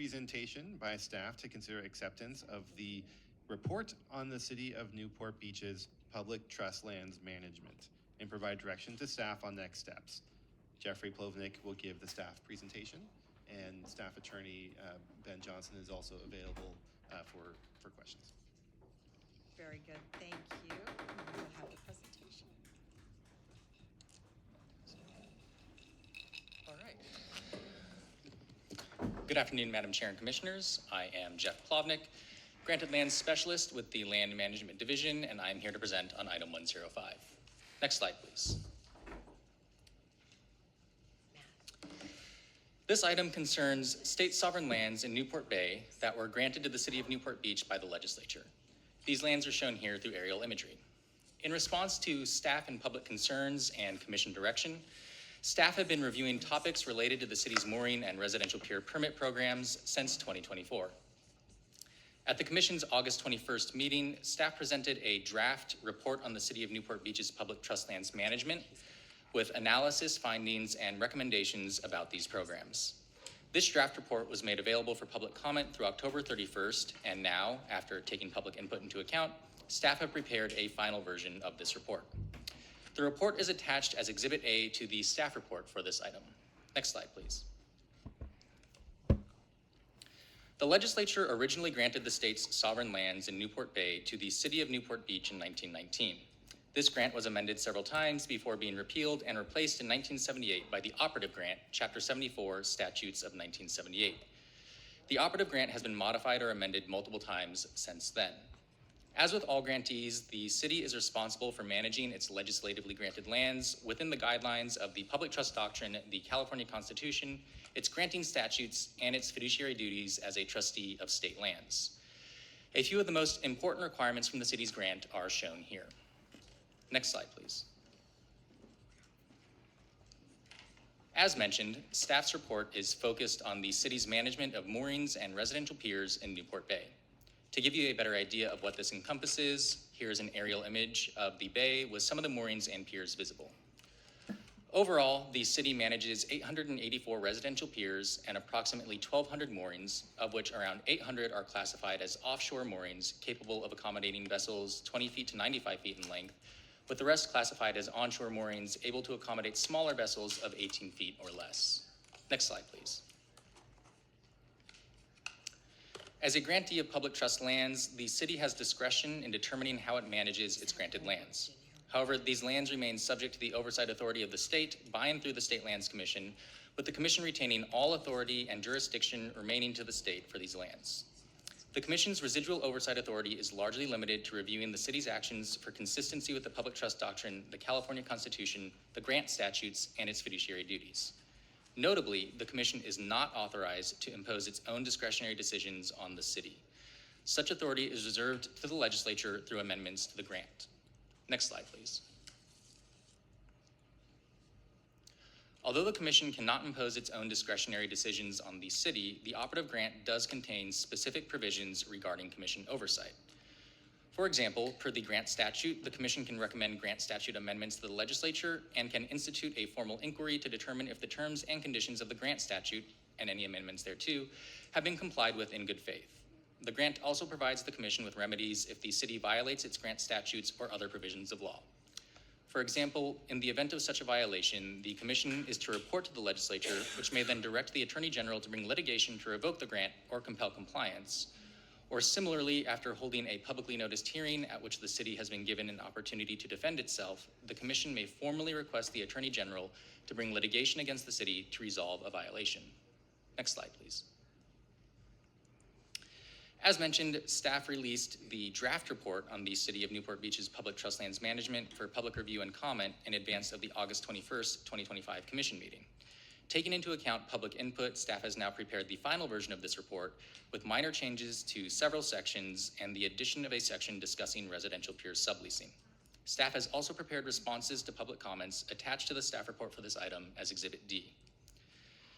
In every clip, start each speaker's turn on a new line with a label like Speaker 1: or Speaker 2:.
Speaker 1: presentation by staff to consider acceptance of the report on the City of Newport Beach's public trust lands management and provide direction to staff on next steps. Jeffrey Plovnick will give the staff presentation, and staff attorney Ben Johnson is also available for questions.
Speaker 2: Very good, thank you. We'll have the presentation.
Speaker 3: All right. Good afternoon, Madam Chair and Commissioners. I am Jeff Plovnick, Granted Lands Specialist with the Land Management Division, and I'm here to present on Item 105. Next slide, please. This item concerns state sovereign lands in Newport Bay that were granted to the City of Newport Beach by the legislature. These lands are shown here through aerial imagery. In response to staff and public concerns and commission direction, staff have been reviewing topics related to the city's mooring and residential pier permit programs since 2024. At the Commission's August 21st meeting, staff presented a draft report on the City of Newport Beach's public trust lands management with analysis, findings, and recommendations about these programs. This draft report was made available for public comment through October 31st, and now, after taking public input into account, staff have prepared a final version of this report. The report is attached as Exhibit A to the staff report for this item. Next slide, please. The legislature originally granted the state's sovereign lands in Newport Bay to the City of Newport Beach in 1919. This grant was amended several times before being repealed and replaced in 1978 by the operative grant, Chapter 74, Statutes of 1978. The operative grant has been modified or amended multiple times since then. As with all grantees, the city is responsible for managing its legislatively granted lands within the guidelines of the public trust doctrine, the California Constitution, its granting statutes, and its fiduciary duties as a trustee of state lands. A few of the most important requirements from the city's grant are shown here. Next slide, please. As mentioned, staff's report is focused on the city's management of moorings and residential piers in Newport Bay. To give you a better idea of what this encompasses, here's an aerial image of the bay with some of the moorings and piers visible. Overall, the city manages 884 residential piers and approximately 1,200 moorings, of which around 800 are classified as offshore moorings capable of accommodating vessels 20 feet to 95 feet in length, with the rest classified as onshore moorings able to accommodate smaller vessels of 18 feet or less. Next slide, please. As a grantee of public trust lands, the city has discretion in determining how it manages its granted lands. However, these lands remain subject to the oversight authority of the state by and through the State Lands Commission, with the Commission retaining all authority and jurisdiction remaining to the state for these lands. The Commission's residual oversight authority is largely limited to reviewing the city's actions for consistency with the public trust doctrine, the California Constitution, the grant statutes, and its fiduciary duties. Notably, the Commission is not authorized to impose its own discretionary decisions on the city. Such authority is reserved to the legislature through amendments to the grant. Next slide, please. Although the Commission cannot impose its own discretionary decisions on the city, the operative grant does contain specific provisions regarding Commission oversight. For example, per the grant statute, the Commission can recommend grant statute amendments to the legislature and can institute a formal inquiry to determine if the terms and conditions of the grant statute, and any amendments thereto, have been complied with in good faith. The grant also provides the Commission with remedies if the city violates its grant statutes or other provisions of law. For example, in the event of such a violation, the Commission is to report to the legislature, which may then direct the Attorney General to bring litigation to revoke the grant or compel compliance. Or similarly, after holding a publicly noticed hearing at which the city has been given an opportunity to defend itself, the Commission may formally request the Attorney General to bring litigation against the city to resolve a violation. Next slide, please. As mentioned, staff released the draft report on the City of Newport Beach's public trust lands management for public review and comment in advance of the August 21st, 2025 Commission meeting. Taking into account public input, staff has now prepared the final version of this report with minor changes to several sections and the addition of a section discussing residential pier subleasing. Staff has also prepared responses to public comments attached to the staff report for this item as Exhibit D.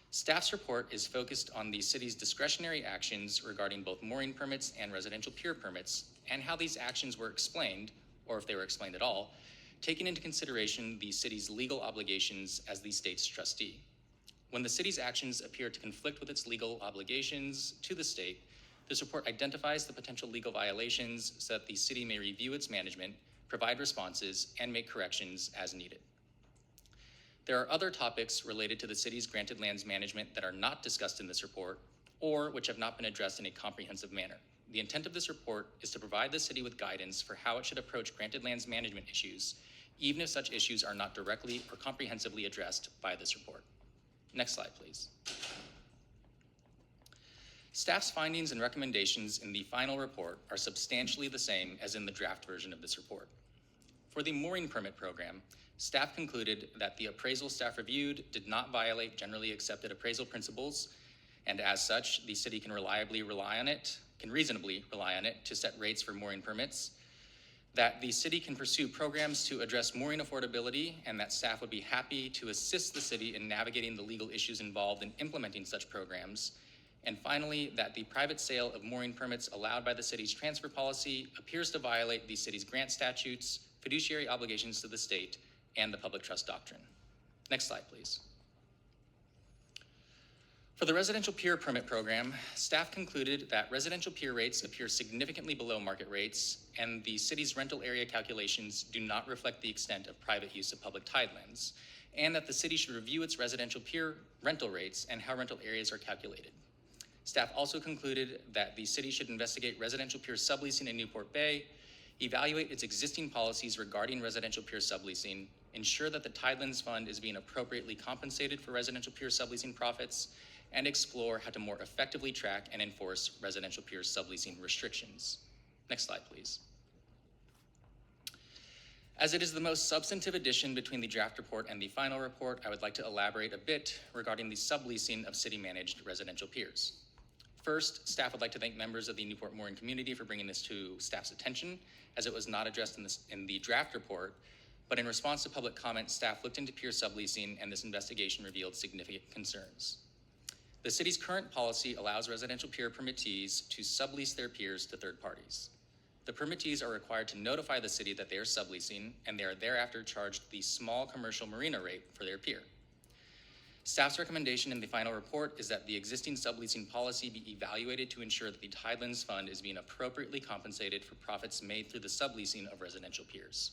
Speaker 3: Staff's report is focused on the city's discretionary actions regarding both mooring permits and residential pier permits and how these actions were explained, or if they were explained at all, taking into consideration the city's legal obligations as the state's trustee. when the city's actions appear to conflict with its legal obligations to the state, this report identifies the potential legal violations so that the city may review its management, provide responses, and make corrections as needed. There are other topics related to the city's granted lands management that are not discussed in this report or which have not been addressed in a comprehensive manner. The intent of this report is to provide the city with guidance for how it should approach granted lands management issues, even if such issues are not directly or comprehensively addressed by this report. Next slide, please. Staff's findings and recommendations in the final report are substantially the same as in the draft version of this report. For the mooring permit program, staff concluded that the appraisal staff reviewed did not violate generally accepted appraisal principles, and as such, the city can reasonably rely on it to set rates for mooring permits, that the city can pursue programs to address mooring affordability, and that staff would be happy to assist the city in navigating the legal issues involved in implementing such programs, and finally, that the private sale of mooring permits allowed by the city's transfer policy appears to violate the city's grant statutes, fiduciary obligations to the state, and the public trust doctrine. Next slide, please. For the residential pier permit program, staff concluded that residential pier rates appear significantly below market rates, and the city's rental area calculations do not reflect the extent of private use of public tidelands, and that the city should review its residential pier rental rates and how rental areas are calculated. Staff also concluded that the city should investigate residential pier subleasing in Newport Bay, evaluate its existing policies regarding residential pier subleasing, ensure that the Tidelands Fund is being appropriately compensated for residential pier subleasing profits, and explore how to more effectively track and enforce residential pier subleasing restrictions. Next slide, please. As it is the most substantive addition between the draft report and the final report, I would like to elaborate a bit regarding the subleasing of city-managed residential piers. First, staff would like to thank members of the Newport Mooring community for bringing this to staff's attention, as it was not addressed in the draft report, but in response to public comment, staff looked into pier subleasing, and this investigation revealed significant concerns. The city's current policy allows residential pier permittees to sublease their piers to third parties. The permittees are required to notify the city that they are subleasing, and they are thereafter charged the small commercial marina rate for their pier. Staff's recommendation in the final report is that the existing subleasing policy be evaluated to ensure that the Tidelands Fund is being appropriately compensated for profits made through the subleasing of residential piers.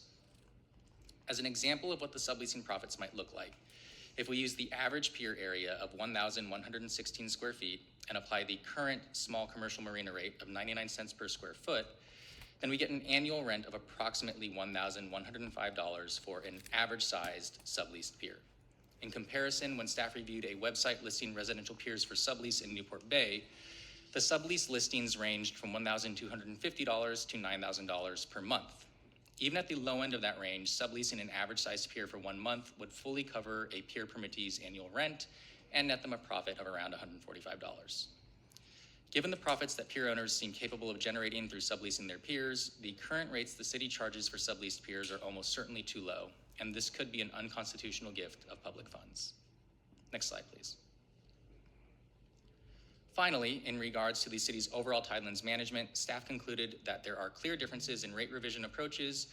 Speaker 3: As an example of what the subleasing profits might look like, if we use the average pier area of 1,116 square feet and apply the current small commercial marina rate of 99 cents per square foot, then we get an annual rent of approximately $1,105 for an average-sized subleased pier. In comparison, when staff reviewed a website listing residential piers for sublease in Newport Bay, the sublease listings ranged from $1,250 to $9,000 per month. Even at the low end of that range, subleasing an average-sized pier for 1 month would fully cover a pier permittee's annual rent and net them a profit of around $145. Given the profits that pier owners seem capable of generating through subleasing their piers, the current rates the city charges for subleased piers are almost certainly too low, and this could be an unconstitutional gift of public funds. Next slide, please. Finally, in regards to the city's overall Tidelands management, staff concluded that there are clear differences in rate revision approaches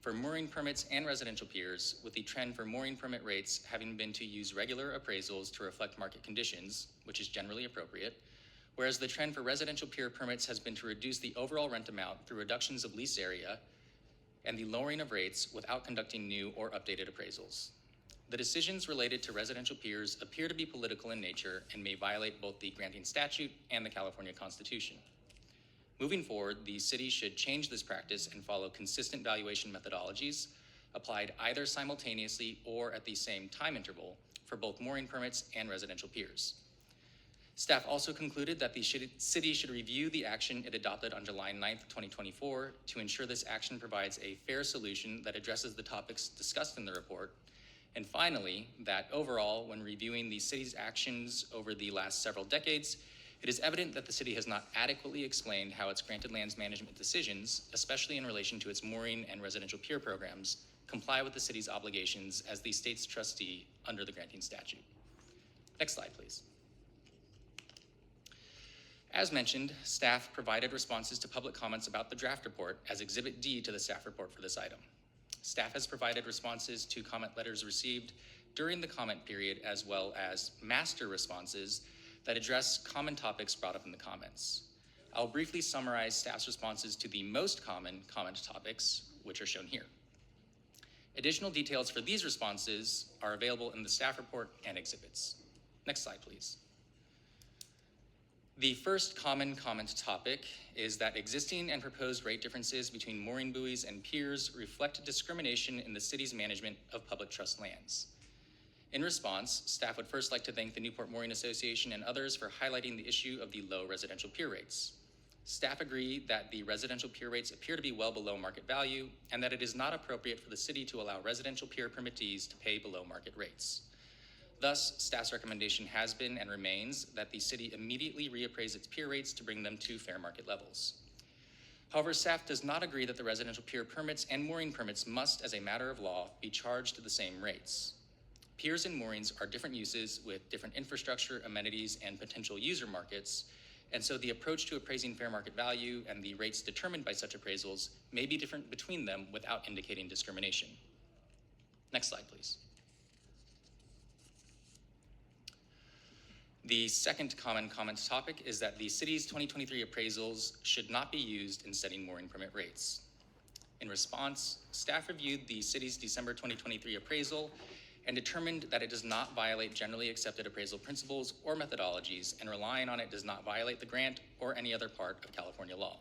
Speaker 3: for mooring permits and residential piers, with the trend for mooring permit rates having been to use regular appraisals to reflect market conditions, which is generally appropriate, whereas the trend for residential pier permits has been to reduce the overall rent amount through reductions of lease area and the lowering of rates without conducting new or updated appraisals. The decisions related to residential piers appear to be political in nature and may violate both the granting statute and the California Constitution. Moving forward, the city should change this practice and follow consistent valuation methodologies applied either simultaneously or at the same time interval for both mooring permits and residential piers. Staff also concluded that the city should review the action it adopted on July 9th, 2024 to ensure this action provides a fair solution that addresses the topics discussed in the report. And finally, that overall, when reviewing the city's actions over the last several decades, it is evident that the city has not adequately explained how its granted lands management decisions, especially in relation to its mooring and residential pier programs, comply with the city's obligations as the state's trustee under the granting statute. Next slide, please. As mentioned, staff provided responses to public comments about the draft report as Exhibit D to the staff report for this item. Staff has provided responses to comment letters received during the comment period, as well as master responses that address common topics brought up in the comments. I'll briefly summarize staff's responses to the most common comment topics, which are shown here. Additional details for these responses are available in the staff report and exhibits. Next slide, please. The first common comment topic is that existing and proposed rate differences between mooring buoys and piers reflect discrimination in the city's management of public trust lands. In response, staff would first like to thank the Newport Mooring Association and others for highlighting the issue of the low residential pier rates. Staff agree that the residential pier rates appear to be well below market value and that it is not appropriate for the city to allow residential pier permittees to pay below market rates. Thus, staff's recommendation has been and remains that the city immediately reappraise its pier rates to bring them to fair market levels. However, staff does not agree that the residential pier permits and mooring permits must, as a matter of law, be charged to the same rates. Piers and moorings are different uses with different infrastructure, amenities, and potential user markets, and so the approach to appraising fair market value and the rates determined by such appraisals may be different between them without indicating discrimination. Next slide, please. The second common comment topic is that the city's 2023 appraisals should not be used in setting mooring permit rates. In response, staff reviewed the city's December 2023 appraisal and determined that it does not violate generally accepted appraisal principles or methodologies, and relying on it does not violate the grant or any other part of California law.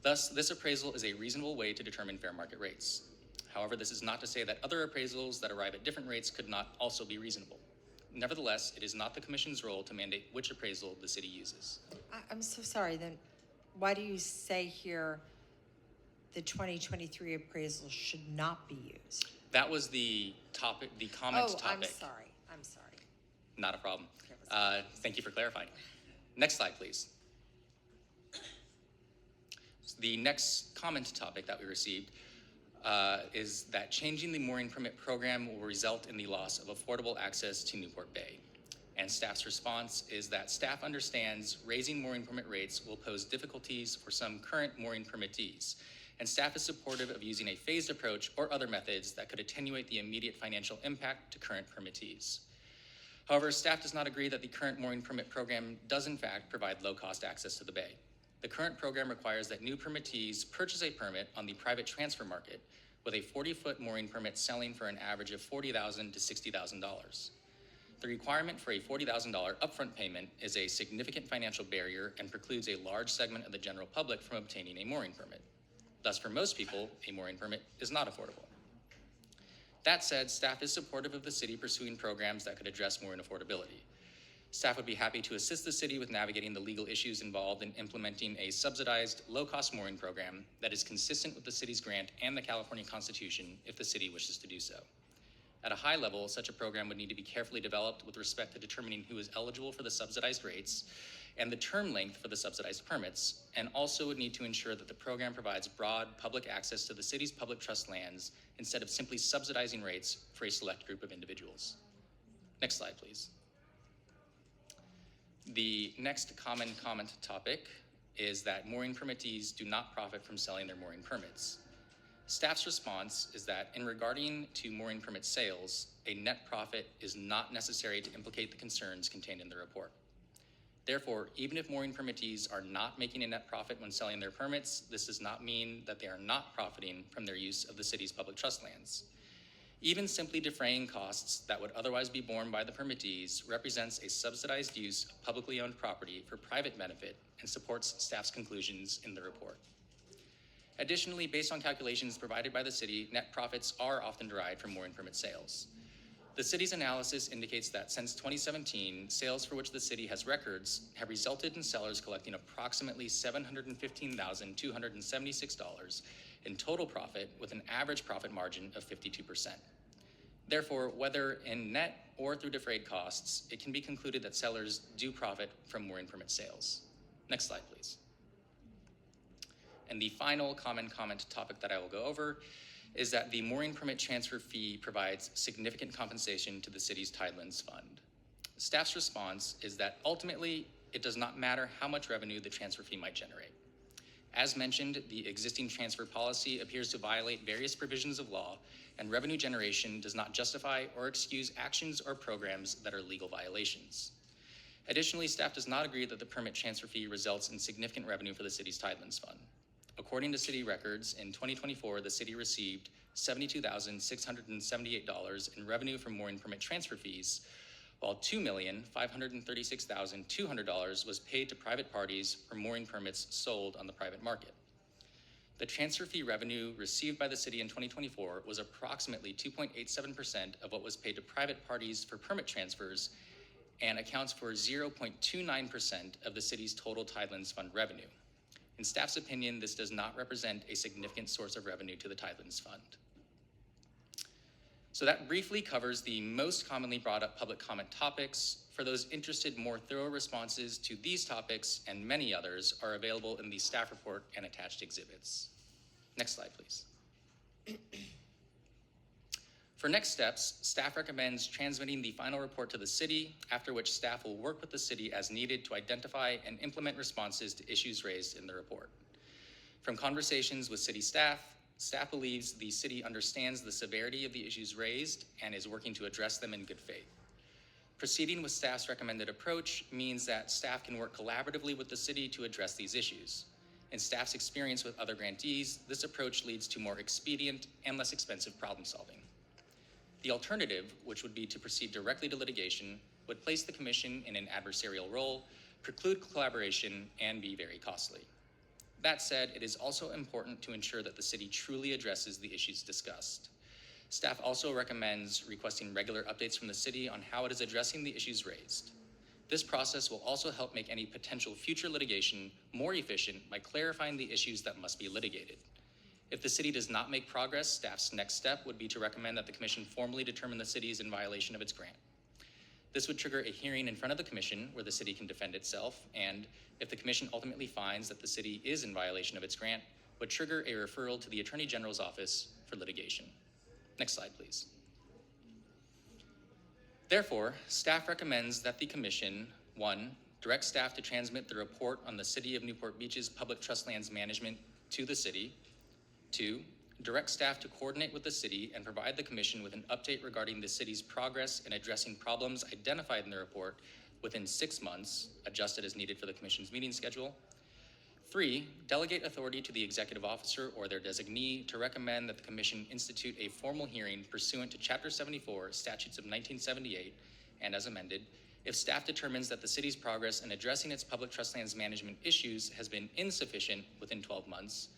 Speaker 3: Thus, this appraisal is a reasonable way to determine fair market rates. However, this is not to say that other appraisals that arrive at different rates could not also be reasonable. Nevertheless, it is not the Commission's role to mandate which appraisal the city uses.
Speaker 2: I'm so sorry, then why do you say here the 2023 appraisal should not be used?
Speaker 3: That was the topic, the comment topic.
Speaker 2: I'm sorry.
Speaker 3: Not a problem.
Speaker 2: Okay,
Speaker 3: Thank you for clarifying. Next slide, please. The next comment topic that we received is that changing the mooring permit program will result in the loss of affordable access to Newport Bay. And staff's response is that staff understands raising mooring permit rates will pose difficulties for some current mooring permittees, and staff is supportive of using a phased approach or other methods that could attenuate the immediate financial impact to current permittees. However, staff does not agree that the current mooring permit program does in fact provide low-cost access to the bay. The current program requires that new permittees purchase a permit on the private transfer market with a 40-foot mooring permit selling for an average of $40,000 to $60,000. The requirement for a $40,000 upfront payment is a significant financial barrier and precludes a large segment of the general public from obtaining a mooring permit. Thus, for most people, a mooring permit is not affordable. That said, staff is supportive of the city pursuing programs that could address mooring affordability. Staff would be happy to assist the city with navigating the legal issues involved in implementing a subsidized, low-cost mooring program that is consistent with the city's grant and the California Constitution if the city wishes to do so. At a high level, such a program would need to be carefully developed with respect to determining who is eligible for the subsidized rates and the term length for the subsidized permits, and also would need to ensure that the program provides broad public access to the city's public trust lands instead of simply subsidizing rates for a select group of individuals. Next slide, please. The next common comment topic is that mooring permittees do not profit from selling their mooring permits. Staff's response is that in regarding to mooring permit sales, a net profit is not necessary to implicate the concerns contained in the report. Therefore, even if mooring permittees are not making a net profit when selling their permits, this does not mean that they are not profiting from their use of the city's public trust lands. Even simply defraying costs that would otherwise be borne by the permittees represents a subsidized use of publicly owned property for private benefit and supports staff's conclusions in the report. Additionally, based on calculations provided by the city, net profits are often derived from mooring permit sales. The city's analysis indicates that since 2017, sales for which the city has records have resulted in sellers collecting approximately $715,276 in total profit with an average profit margin of 52%. Therefore, whether in net or through defrayed costs, it can be concluded that sellers do profit from mooring permit sales. Next slide, please. And the final common comment topic that I will go over is that the mooring permit transfer fee provides significant compensation to the city's Tidelands fund. Staff's response is that ultimately, it does not matter how much revenue the transfer fee might generate. As mentioned, the existing transfer policy appears to violate various provisions of law, and revenue generation does not justify or excuse actions or programs that are legal violations. Additionally, staff does not agree that the permit transfer fee results in significant revenue for the city's Tidelands Fund. According to city records, in 2024, the city received $72,678 in revenue from mooring permit transfer fees, while $2,536,200 was paid to private parties for mooring permits sold on the private market. The transfer fee revenue received by the city in 2024 was approximately 2.87% of what was paid to private parties for permit transfers and accounts for 0.29% of the city's total Tidelands Fund revenue. In staff's opinion, this does not represent a significant source of revenue to the Tidelands Fund. So that briefly covers the most commonly brought up public comment topics. For those interested, more thorough responses to these topics and many others are available in the staff report and attached exhibits. Next slide, please. For next steps, staff recommends transmitting the final report to the city, after which staff will work with the city as needed to identify and implement responses to issues raised in the report. From conversations with city staff believes the city understands the severity of the issues raised and is working to address them in good faith. Proceeding with staff's recommended approach means that staff can work collaboratively with the city to address these issues. In staff's experience with other grantees, this approach leads to more expedient and less expensive problem solving. The alternative, which would be to proceed directly to litigation, would place the commission in an adversarial role, preclude collaboration, and be very costly. That said, it is also important to ensure that the city truly addresses the issues discussed. Staff also recommends requesting regular updates from the city on how it is addressing the issues raised. This process will also help make any potential future litigation more efficient by clarifying the issues that must be litigated. If the city does not make progress, staff's next step would be to recommend that the commission formally determine the city is in violation of its grant. This would trigger a hearing in front of the commission where the city can defend itself, and if the commission ultimately finds that the city is in violation of its grant, would trigger a referral to the Attorney General's office for litigation. Next slide, please. Therefore, staff recommends that the commission, 1, direct staff to transmit the report on the City of Newport Beach's public trust lands management to the city. 2, direct staff to coordinate with the city and provide the commission with an update regarding the city's progress in addressing problems identified in the report within 6 months, adjusted as needed for the commission's meeting schedule. 3, delegate authority to the executive officer or their designee to recommend that the commission institute a formal hearing pursuant to Chapter 74, Statutes of 1978, and as amended, if staff determines that the city's progress in addressing its public trust lands management issues has been insufficient within 12 months.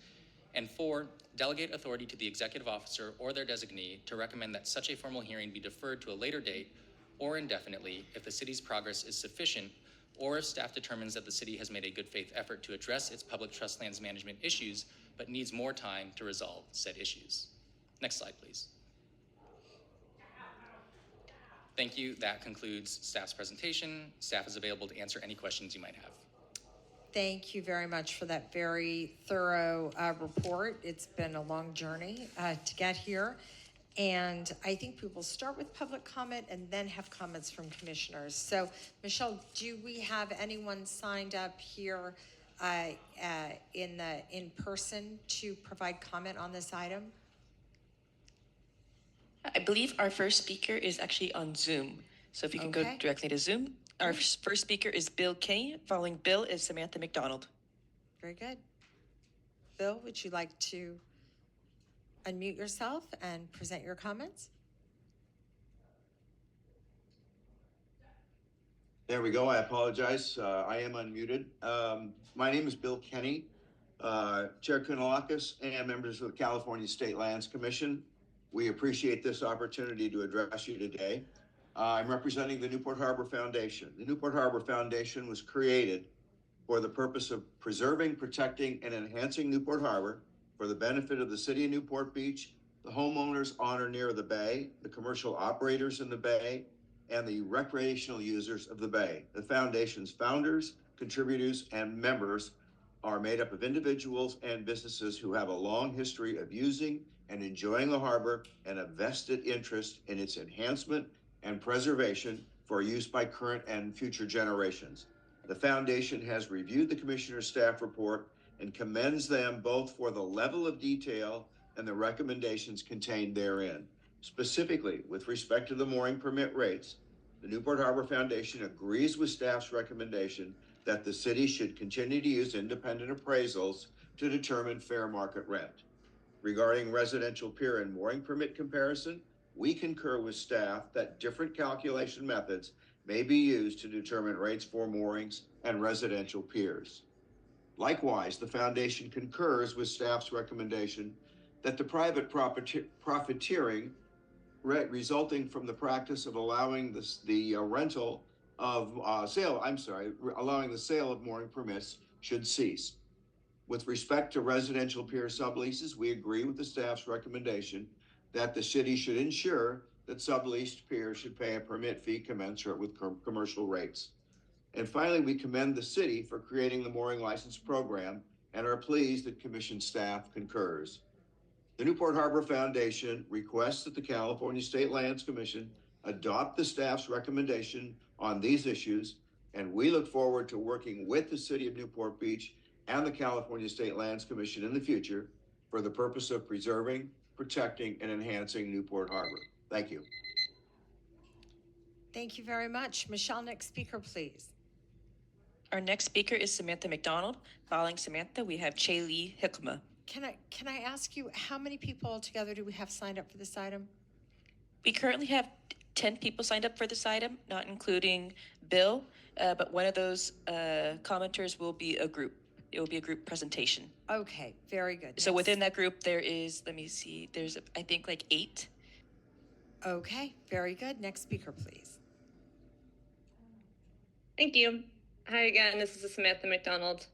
Speaker 3: And 4, delegate authority to the executive officer or their designee to recommend that such a formal hearing be deferred to a later date or indefinitely if the city's progress is sufficient or if staff determines that the city has made a good faith effort to address its public trust lands management issues but needs more time to resolve said issues. Next slide, please. Thank you. That concludes staff's presentation. Staff is available to answer any questions you might have.
Speaker 2: Thank you very much for that very thorough report. It's been a long journey to get here. And I think we will start with public comment and then have comments from commissioners. So, Michelle, do we have anyone signed up here in person to provide comment on this item?
Speaker 4: I believe our first speaker is actually on Zoom. So if you can go directly to Zoom. Our first speaker is Bill Kenny. Following Bill is Samantha McDonald.
Speaker 2: Very good. Bill, would you like to unmute yourself and present your comments?
Speaker 5: There we go. I apologize. I am unmuted. My name is Bill Kenny, Chair Kounalakis and members of the California State Lands Commission. We appreciate this opportunity to address you today. I'm representing the Newport Harbor Foundation. The Newport Harbor Foundation was created for the purpose of preserving, protecting, and enhancing Newport Harbor for the benefit of the city of Newport Beach, the homeowners on or near the bay, the commercial operators in the bay, and the recreational users of the bay. The foundation's founders, contributors, and members are made up of individuals and businesses who have a long history of using and enjoying the harbor and a vested interest in its enhancement and preservation for use by current and future generations. The foundation has reviewed the commissioner's staff report and commends them both for the level of detail and the recommendations contained therein. Specifically, with respect to the mooring permit rates, the Newport Harbor Foundation agrees with staff's recommendation that the city should continue to use independent appraisals to determine fair market rent. Regarding residential pier and mooring permit comparison, we concur with staff that different calculation methods may be used to determine rates for moorings and residential piers. Likewise, the Foundation concurs with staff's recommendation that the private profiteering resulting from the practice of allowing allowing the sale of mooring permits should cease. With respect to residential pier subleases, we agree with the staff's recommendation that the city should ensure that subleased piers should pay a permit fee commensurate with commercial rates. And finally, we commend the city for creating the mooring license program and are pleased that Commission staff concurs. The Newport Harbor Foundation requests that the California State Lands Commission adopt the staff's recommendation on these issues, and we look forward to working with the City of Newport Beach and the California State Lands Commission in the future for the purpose of preserving, protecting, and enhancing Newport Harbor. Thank you.
Speaker 2: Thank you very much. Michelle, next speaker, please.
Speaker 4: Our next speaker is Samantha McDonald. Following Samantha, we have Chay-Lee Hickma.
Speaker 2: Can I ask you, how many people altogether do we have signed up for this item?
Speaker 4: We currently have 10 people signed up for this item, not including Bill, but one of those commenters will be a group. It will be a group presentation.
Speaker 2: Okay, very good.
Speaker 4: So within that group, there is, let me see, there's, I think, like 8.
Speaker 2: Okay, very good. Next speaker, please.
Speaker 6: Thank you. Hi again, this is Samantha McDonald.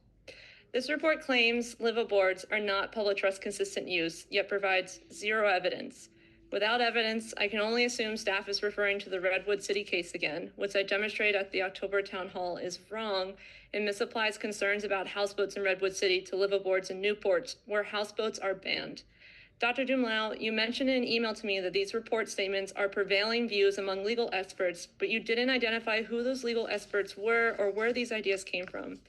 Speaker 6: This report claims liveaboards are not public trust consistent use, yet provides zero evidence. Without evidence, I can only assume staff is referring to the Redwood City case again, which I demonstrated at the October town hall is wrong and misapplies concerns about houseboats in Redwood City to liveaboards in Newport, where houseboats are banned. Dr. Dumlau, you mentioned in an email to me that these report statements are prevailing views among legal experts, but you didn't identify who those legal experts were or where these ideas came from.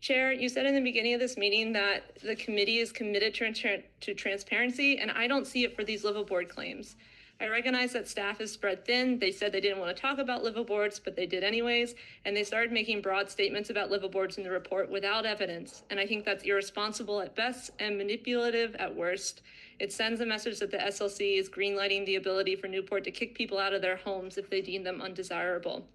Speaker 6: Chair, you said in the beginning of this meeting that the committee is committed to transparency, and I don't see it for these liveaboard claims. I recognize that staff is spread thin. They said they didn't want to talk about liveaboards, but they did anyways, and they started making broad statements about liveaboards in the report without evidence, and I think that's irresponsible at best and manipulative at worst. It sends a message that the SLC is greenlighting the ability for Newport to kick people out of their homes if they deem them undesirable.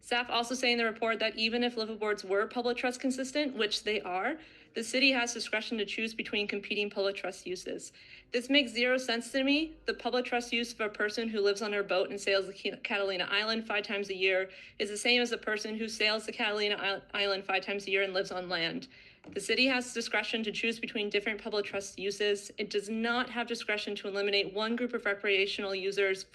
Speaker 6: Staff also say in the report that even if liveaboards were public trust consistent, which they are, the city has discretion to choose between competing public trust uses. This makes zero sense to me. The public trust use of a person who lives on their boat and sails the Catalina Island 5 times a year is the same as a person who sails the Catalina Island 5 times a year and lives on land. The city has discretion to choose between different public trust uses. It does not have discretion to eliminate one group of recreational users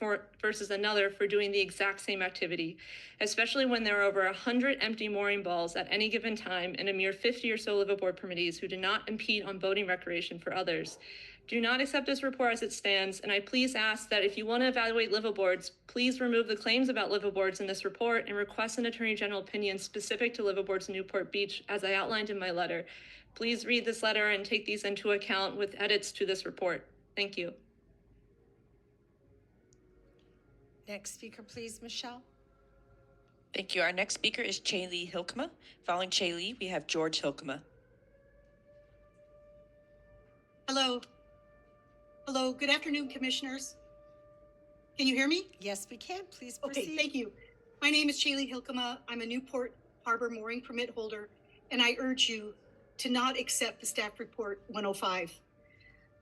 Speaker 6: versus another for doing the exact same activity, especially when there are over 100 empty mooring balls at any given time and a mere 50 or so liveaboard permittees who do not impede on boating recreation for others. Do not accept this report as it stands, and I please ask that if you want to evaluate liveaboards, please remove the claims about liveaboards in this report and request an Attorney General opinion specific to liveaboards in Newport Beach, as I outlined in my letter. Please read this letter and take these into account with edits to this report. Thank you.
Speaker 2: Next speaker, please, Michelle.
Speaker 4: Thank you. Our next speaker is Chay-Lee Hickma. Following Chay-Lee, we have George Hickma.
Speaker 7: Hello. Hello, good afternoon, commissioners. Can you hear me?
Speaker 2: Yes, we can. Please proceed.
Speaker 7: Okay, thank you. My name is Chay-Lee Hickma. I'm a Newport Harbor mooring permit holder, and I urge you to not accept the staff report 105.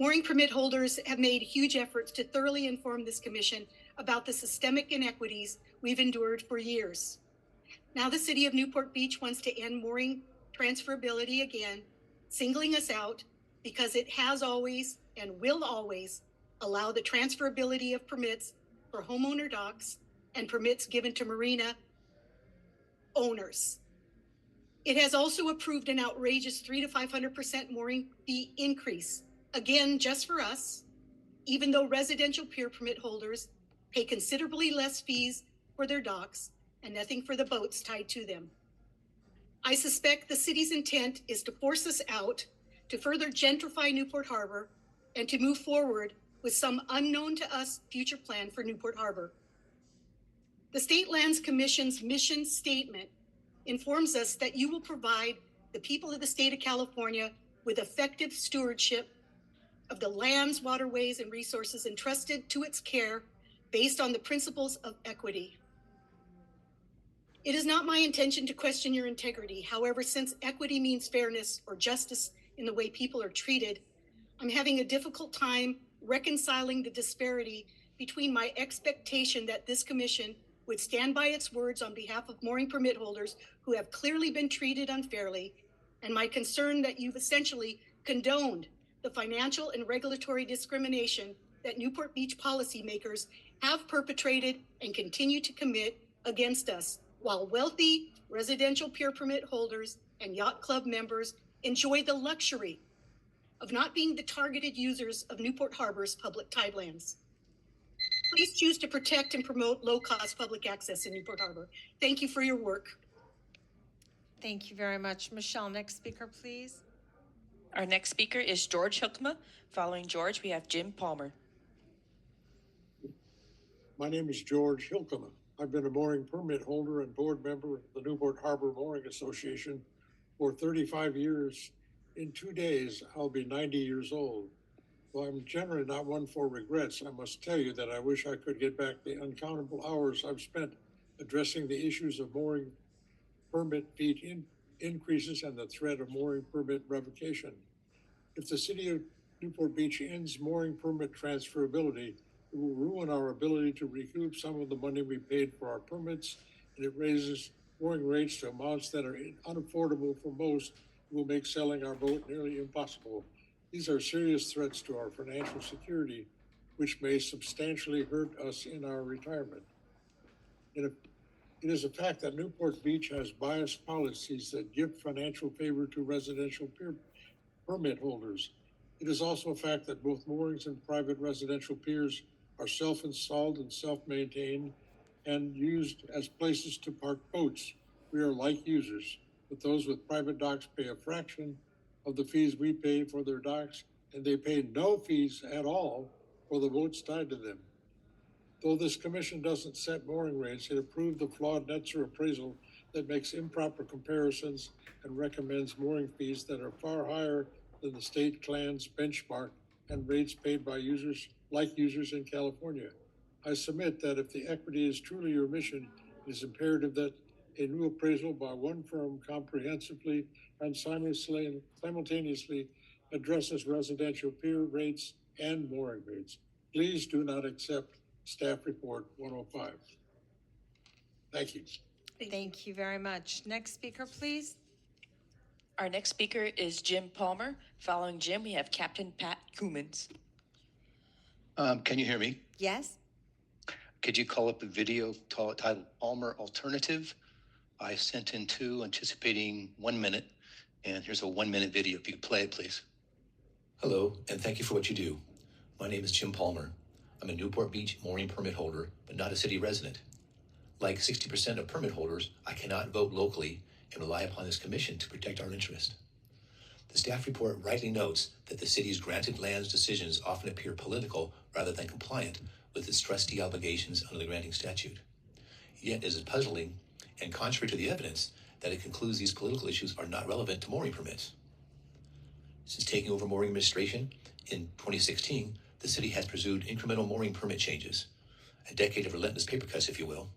Speaker 7: Mooring permit holders have made huge efforts to thoroughly inform this commission about the systemic inequities we've endured for years. Now the city of Newport Beach wants to end mooring transferability again, singling us out because it has always and will always allow the transferability of permits for homeowner docks and permits given to marina owners. It has also approved an outrageous 300 to 500% mooring fee increase, again, just for us, even though residential pier permit holders pay considerably less fees for their docks and nothing for the boats tied to them. I suspect the city's intent is to force us out, to further gentrify Newport Harbor, and to move forward with some unknown to us future plan for Newport Harbor. The State Lands Commission's mission statement informs us that you will provide the people of the state of California with effective stewardship of the lands, waterways, and resources entrusted to its care based on the principles of equity. It is not my intention to question your integrity. However, since equity means fairness or justice in the way people are treated, I'm having a difficult time reconciling the disparity between my expectation that this commission would stand by its words on behalf of mooring permit holders who have clearly been treated unfairly, and my concern that you've essentially condoned the financial and regulatory discrimination that Newport Beach policymakers have perpetrated and continue to commit against us, while wealthy residential pier permit holders and yacht club members enjoy the luxury of not being the targeted users of Newport Harbor's public tidelands. Please choose to protect and promote low-cost public access in Newport Harbor. Thank you for your work.
Speaker 2: Thank you very much. Michelle, next speaker, please.
Speaker 4: Our next speaker is George Hilkema. Following George, we have Jim Palmer.
Speaker 8: My name is George Hilkema. I've been a mooring permit holder and board member of the Newport Harbor Mooring Association for 35 years. In 2 days, I'll be 90 years old. While I'm generally not one for regrets, I must tell you that I wish I could get back the uncountable hours I've spent addressing the issues of mooring permit fee increases and the threat of mooring permit revocation. If the city of Newport Beach ends mooring permit transferability, it will ruin our ability to recoup some of the money we paid for our permits, and it raises mooring rates to amounts that are unaffordable for most. It will make selling our boat nearly impossible. These are serious threats to our financial security, which may substantially hurt us in our retirement. It is a fact that Newport Beach has biased policies that give financial favor to residential pier permit holders. It is also a fact that both moorings and private residential piers are self-installed and self-maintained and used as places to park boats. We are like users, but those with private docks pay a fraction of the fees we pay for their docks, and they pay no fees at all for the boats tied to them. Though this commission doesn't set mooring rates, it approved the flawed Netzer appraisal that makes improper comparisons and recommends mooring fees that are far higher than the state CLAN's benchmark and rates paid by users like users in California. I submit that if the equity is truly your mission, it is imperative that a new appraisal by one firm comprehensively and simultaneously addresses residential pier rates and mooring rates. Please do not accept Staff Report 105. Thank you.
Speaker 2: Thank you very much. Next speaker, please.
Speaker 4: Our next speaker is Jim Palmer. Following Jim, we have Captain Pat Cummins.
Speaker 9: Can you hear me?
Speaker 2: Yes.
Speaker 9: Could you call up the video titled Palmer Alternative? I sent in 2, anticipating 1 minute, and here's a 1-minute video. If you could play it, please.
Speaker 10: Hello, and thank you for what you do. My name is Jim Palmer. I'm a Newport Beach mooring permit holder, but not a city resident. Like 60% of permit holders, I cannot vote locally and rely upon this commission to protect our interest. The staff report rightly notes that the city's granted lands decisions often appear political rather than compliant with its trustee obligations under the granting statute. Yet it is puzzling and contrary to the evidence that it concludes these political issues are not relevant to mooring permits. Since taking over mooring administration in 2016, the city has pursued incremental mooring permit changes, a decade of relentless paper cuts, if you will,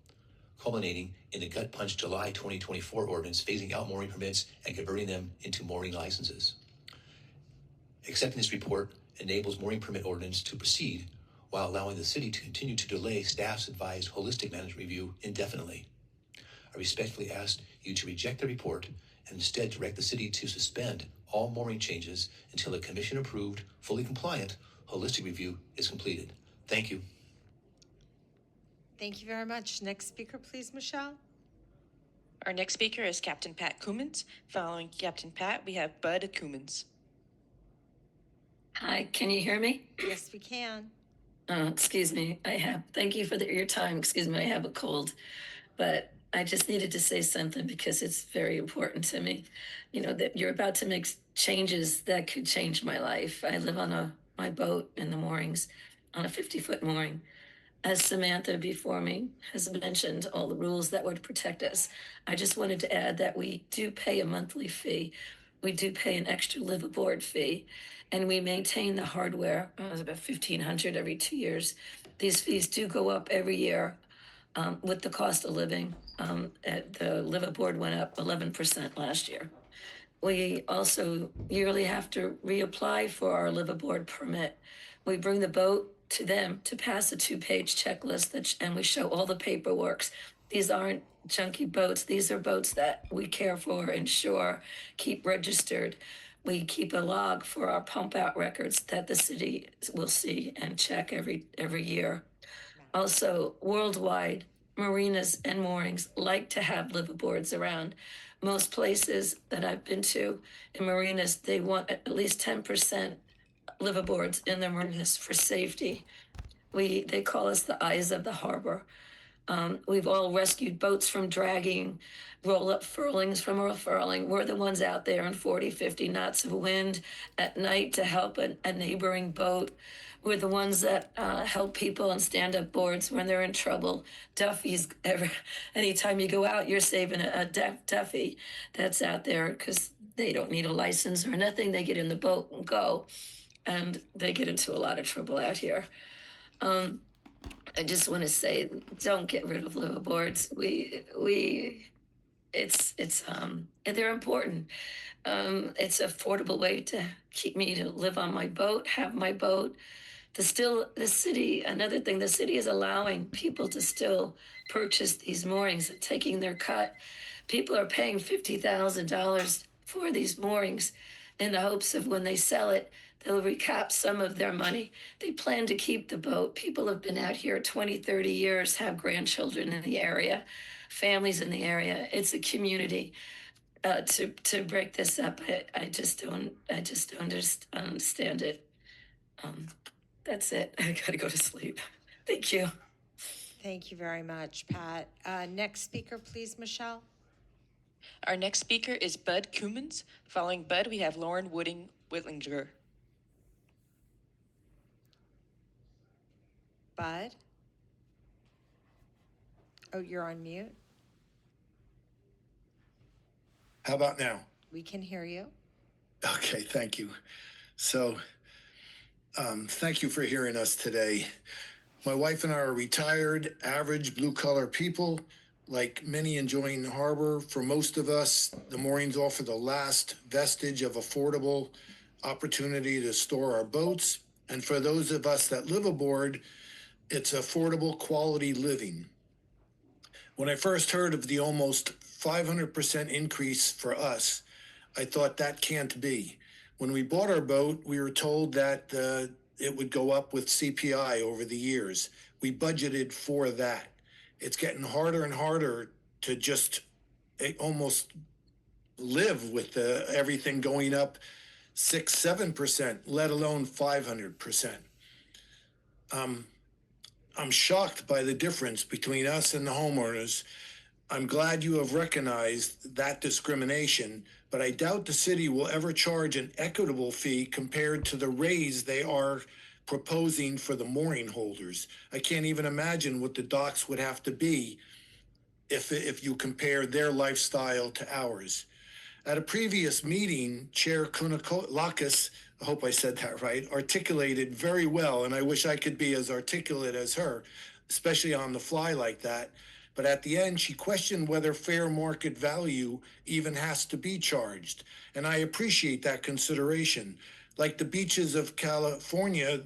Speaker 10: culminating in the gut punch July 2024 ordinance phasing out mooring permits and converting them into mooring licenses. Accepting this report enables mooring permit ordinance to proceed while allowing the city to continue to delay staff's advised holistic management review indefinitely. I respectfully ask you to reject the report and instead direct the city to suspend all mooring changes until a commission-approved, fully compliant, holistic review is completed. Thank you.
Speaker 2: Thank you very much. Next speaker, please, Michelle.
Speaker 4: Our next speaker is Captain Pat Cummins. Following Captain Pat, we have Bud Cummins.
Speaker 11: Hi, can you hear me?
Speaker 2: Yes, we can.
Speaker 11: Excuse me, thank you for your time. Excuse me, I have a cold. But I just needed to say something because it's very important to me. You know, that you're about to make changes that could change my life. I live on my boat in the moorings on a 50-foot mooring. As Samantha before me has mentioned, all the rules that would protect us. I just wanted to add that we do pay a monthly fee. We do pay an extra live aboard fee, and we maintain the hardware. It's about $1,500 every 2 years. These fees do go up every year with the cost of living. The live aboard went up 11% last year. We also yearly have to reapply for our live aboard permit. We bring the boat to them to pass a 2-page checklist and we show all the paperwork. These aren't junky boats. These are boats that we care for, insure, keep registered. We keep a log for our pump out records that the city will see and check every year. Also, worldwide, marinas and moorings like to have liveaboards around. Most places that I've been to in marinas, they want at least 10% liveaboards in their marinas for safety. They call us the eyes of the harbor. We've all rescued boats from dragging, roll-up furlings from a furling. We're the ones out there in 40, 50 knots of wind at night to help a neighboring boat. We're the ones that help people on stand-up boards when they're in trouble. Duffy's, anytime you go out, you're saving a Duffy that's out there because they don't need a license or nothing. They get in the boat and go, and they get into a lot of trouble out here. I just want to say, don't get rid of liveaboards. They're important. It's an affordable way to keep me to live on my boat, have my boat. The city, another thing, the city is allowing people to still purchase these moorings, taking their cut. People are paying $50,000 for these moorings in the hopes of when they sell it, they'll recap some of their money. They plan to keep the boat. People have been out here 20, 30 years, have grandchildren in the area, families in the area. It's a community. To break this up, I just don't understand it. That's it. I gotta go to sleep. Thank you.
Speaker 2: Thank you very much, Pat. Next speaker, please, Michelle.
Speaker 4: Our next speaker is Bud Cummins. Following Bud, we have Lauren Whitlinger.
Speaker 2: Bud? Oh, you're on mute.
Speaker 12: How about now?
Speaker 2: We can hear you.
Speaker 12: Okay, thank you. So, thank you for hearing us today. My wife and I are retired, average blue-collar people, like many enjoying the harbor. For most of us, the moorings offer the last vestige of affordable opportunity to store our boats. And for those of us that live aboard, it's affordable quality living. When I first heard of the almost 500% increase for us, I thought that can't be. When we bought our boat, we were told that it would go up with CPI over the years. We budgeted for that. It's getting harder and harder to just almost live with everything going up 6-7%, let alone 500%. I'm shocked by the difference between us and the homeowners. I'm glad you have recognized that discrimination, but I doubt the city will ever charge an equitable fee compared to the raise they are proposing for the mooring holders. I can't even imagine what the docks would have to be if you compare their lifestyle to ours. At a previous meeting, Chair Kounalakis, I hope I said that right, articulated very well, and I wish I could be as articulate as her, especially on the fly like that. But at the end, she questioned whether fair market value even has to be charged. And I appreciate that consideration. Like the beaches of California,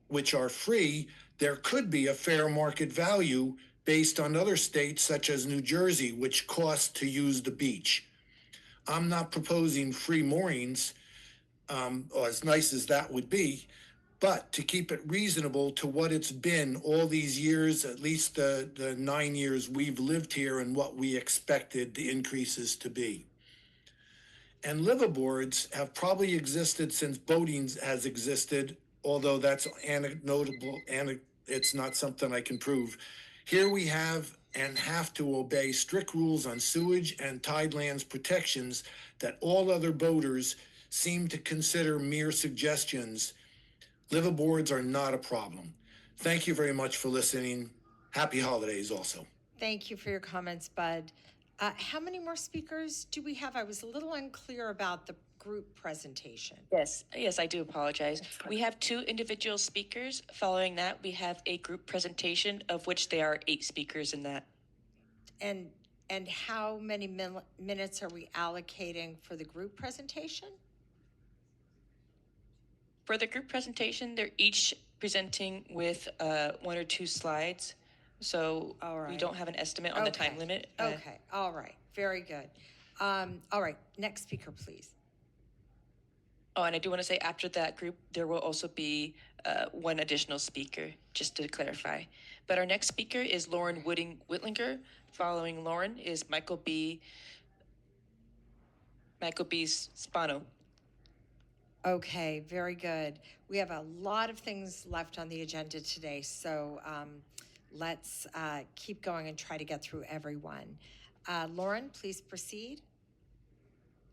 Speaker 12: which are free, there could be a fair market value based on other states such as New Jersey, which cost to use the beach. I'm not proposing free moorings, as nice as that would be, but to keep it reasonable to what it's been all these years, at least the 9 years we've lived here and what we expected the increases to be. And liveaboards have probably existed since boating has existed, although that's anecdotable, and it's not something I can prove. Here we have and have to obey strict rules on sewage and Tidelands protections that all other boaters seem to consider mere suggestions. Liveaboards are not a problem. Thank you very much for listening. Happy holidays also.
Speaker 2: Thank you for your comments, Bud. How many more speakers do we have? I was a little unclear about the group presentation.
Speaker 4: Yes, I do apologize. We have 2 individual speakers. Following that, we have a group presentation, of which there are 8 speakers in that.
Speaker 2: And how many minutes are we allocating for the group presentation?
Speaker 4: For the group presentation, they're each presenting with 1 or 2 slides. So we don't have an estimate on the time limit.
Speaker 2: Okay, all right, very good. All right, next speaker, please.
Speaker 4: Oh, and I do want to say after that group, there will also be 1 additional speaker, just to clarify. But our next speaker is Lauren Whitlinger. Following Lauren is Michael B. Spano.
Speaker 2: Okay, very good. We have a lot of things left on the agenda today, so let's keep going and try to get through everyone. Lauren, please proceed.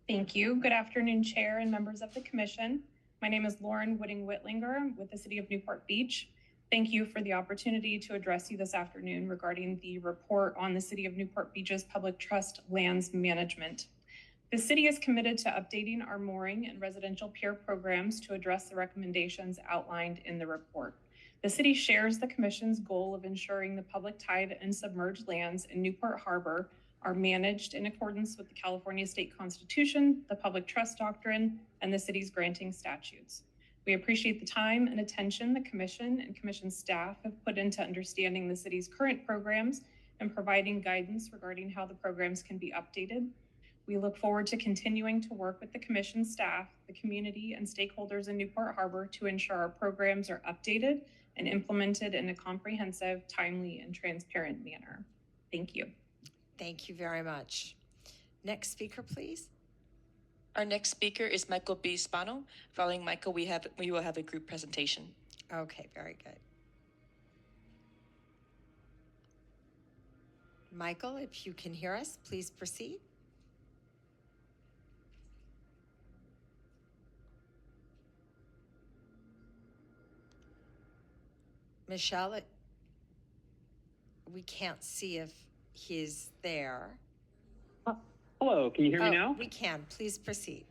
Speaker 13: Thank you. Good afternoon, Chair and members of the Commission. My name is Lauren Whitlinger with the City of Newport Beach. Thank you for the opportunity to address you this afternoon regarding the report on the City of Newport Beach's public trust lands management. The city is committed to updating our mooring and residential pier programs to address the recommendations outlined in the report. The city shares the Commission's goal of ensuring the public tide and submerged lands in Newport Harbor are managed in accordance with the California State Constitution, the Public Trust Doctrine, and the city's granting statutes. We appreciate the time and attention the Commission and Commission staff have put into understanding the city's current programs and providing guidance regarding how the programs can be updated. We look forward to continuing to work with the Commission staff, the community, and stakeholders in Newport Harbor to ensure our programs are updated and implemented in a comprehensive, timely, and transparent manner. Thank you.
Speaker 2: Thank you very much. Next speaker, please.
Speaker 4: Our next speaker is Michael B. Spano. Following Michael, we will have a group presentation.
Speaker 2: Okay, very good. Michael, if you can hear us, please proceed. Michelle, we can't see if he's there.
Speaker 14: Hello, can you hear me now?
Speaker 2: We can. Please proceed.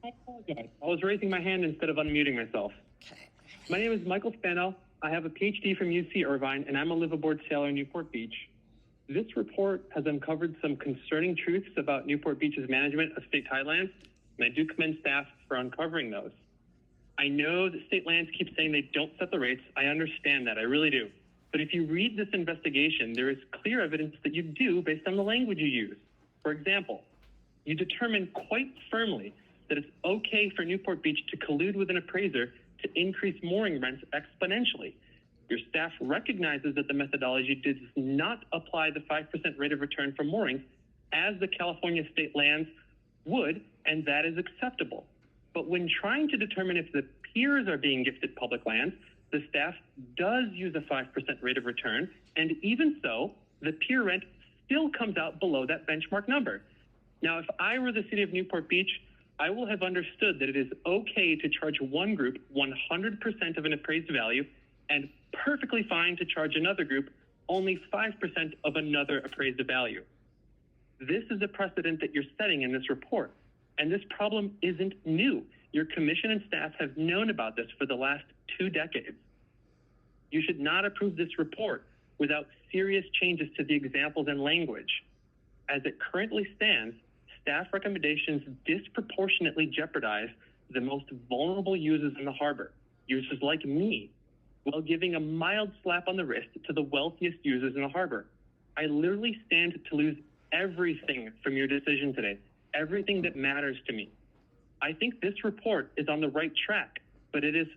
Speaker 14: I apologize. I was raising my hand instead of unmuting myself.
Speaker 2: Okay.
Speaker 14: My name is Michael Spano. I have a PhD from UC Irvine, and I'm a liveaboard sailor in Newport Beach. This report has uncovered some concerning truths about Newport Beach's management of state tidelands, and I do commend staff for uncovering those. I know that state lands keep saying they don't set the rates. I understand that. I really do. But if you read this investigation, there is clear evidence that you do based on the language you use. For example, you determine quite firmly that it's okay for Newport Beach to collude with an appraiser to increase mooring rents exponentially. Your staff recognizes that the methodology does not apply the 5% rate of return for moorings as the California state lands would, and that is acceptable. But when trying to determine if the piers are being gifted public lands, the staff does use a 5% rate of return, and even so, the pier rent still comes out below that benchmark number. Now, if I were the city of Newport Beach, I will have understood that it is okay to charge one group 100% of an appraised value and perfectly fine to charge another group only 5% of another appraised value. This is a precedent that you're setting in this report, and this problem isn't new. Your commission and staff have known about this for the last 2 decades. You should not approve this report without serious changes to the examples and language. As it currently stands, staff recommendations disproportionately jeopardize the most vulnerable users in the harbor, users like me, while giving a mild slap on the wrist to the wealthiest users in the harbor. I literally stand to lose everything from your decision today, everything that matters to me. I think this report is on the right track, but it is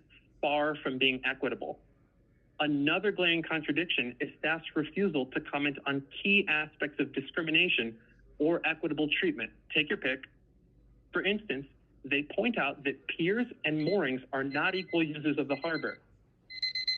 Speaker 14: far from being equitable. Another glaring contradiction is staff's refusal to comment on key aspects of discrimination or equitable treatment. Take your pick. For instance, they point out that piers and moorings are not equal users of the harbor.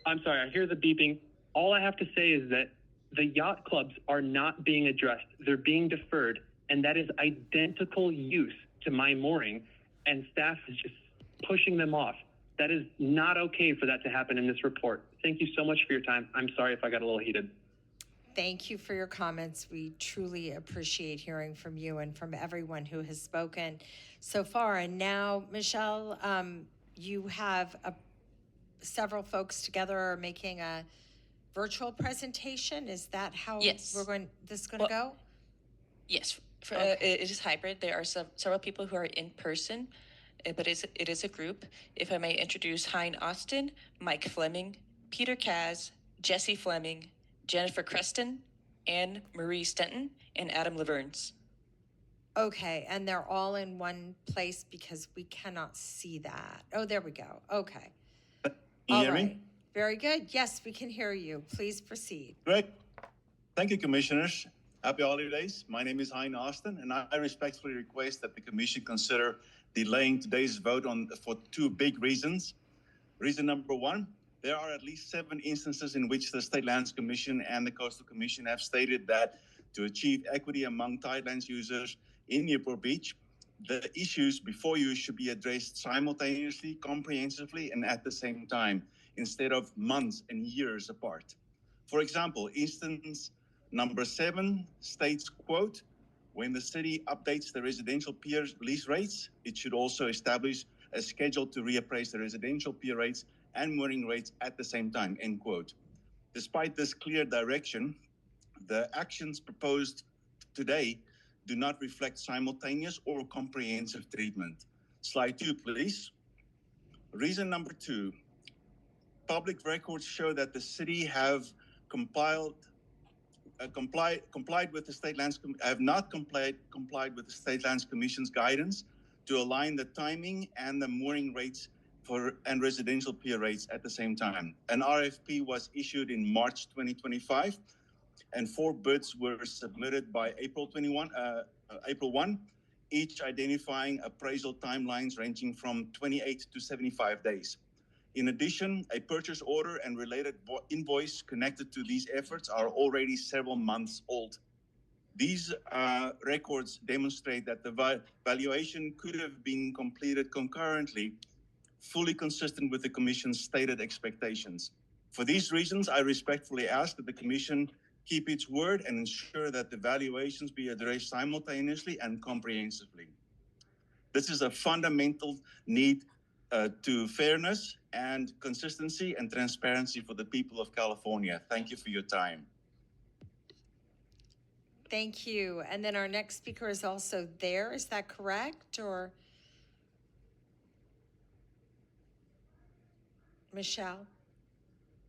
Speaker 14: I'm sorry, I hear the beeping. All I have to say is that The yacht clubs are not being addressed. They're being deferred, and that is identical use to my mooring, and staff is just pushing them off. That is not okay for that to happen in this report. Thank you so much for your time. I'm sorry if I got a little heated.
Speaker 2: Thank you for your comments. We truly appreciate hearing from you and from everyone who has spoken so far. And now, Michelle, you have several folks together are making a virtual presentation. Is that how
Speaker 4: Yes.
Speaker 2: this is going to go?
Speaker 4: Yes,
Speaker 2: Okay.
Speaker 4: it is hybrid. There are several people who are in person, but it is a group. If I may introduce Hein Austin, Mike Fleming, Peter Kaz, Jesse Fleming, Jennifer Creston, Anne Marie Stenton, and Adam Laverns.
Speaker 2: Okay, and they're all in one place because we cannot see that. Oh, there we go. Okay.
Speaker 15: Can you hear
Speaker 2: right.
Speaker 15: me?
Speaker 2: Very good. Yes, we can hear you. Please proceed.
Speaker 15: Great. Thank you, Commissioners. Happy holidays. My name is Hein Austin, and I respectfully request that the Commission consider delaying today's vote for two big reasons. Reason number one, there are at least 7 instances in which the State Lands Commission and the Coastal Commission have stated that to achieve equity among Tidelands users in Newport Beach, the issues before you should be addressed simultaneously, comprehensively, and at the same time, instead of months and years apart. For example, instance number 7 states, quote, when the city updates the residential pier lease rates, it should also establish a schedule to reappraise the residential pier rates and mooring rates at the same time, end quote. Despite this clear direction, the actions proposed today do not reflect simultaneous or comprehensive treatment. Slide 2, please. Reason number 2, public records show that the city have complied with the State Lands have not complied with the State Lands Commission's guidance to align the timing and the mooring rates and residential pier rates at the same time. An RFP was issued in March 2025, and 4 bids were submitted by April 1, each identifying appraisal timelines ranging from 28 to 75 days. In addition, a purchase order and related invoice connected to these efforts are already several months old. These records demonstrate that the valuation could have been completed concurrently, fully consistent with the Commission's stated expectations. For these reasons, I respectfully ask that the Commission keep its word and ensure that the valuations be addressed simultaneously and comprehensively. This is a fundamental need to fairness and consistency and transparency for the people of California. Thank you for your time.
Speaker 2: Thank you. And then our next speaker is also there. Is that correct? Or Michelle?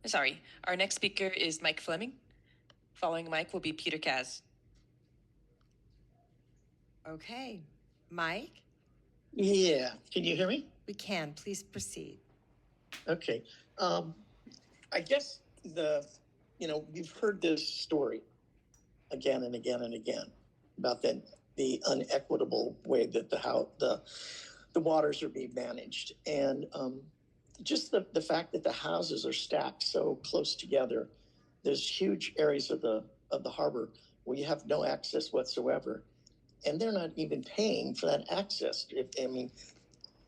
Speaker 4: Sorry, our next speaker is Mike Fleming. Following Mike will be Peter Kaz.
Speaker 2: Okay. Mike?
Speaker 16: Yeah, can you hear me?
Speaker 2: We can. Please proceed.
Speaker 16: Okay. I guess we've heard this story again and again and again about the unequitable way that the waters are being managed. And just the fact that the houses are stacked so close together, there's huge areas of the harbor where you have no access whatsoever. And they're not even paying for that access.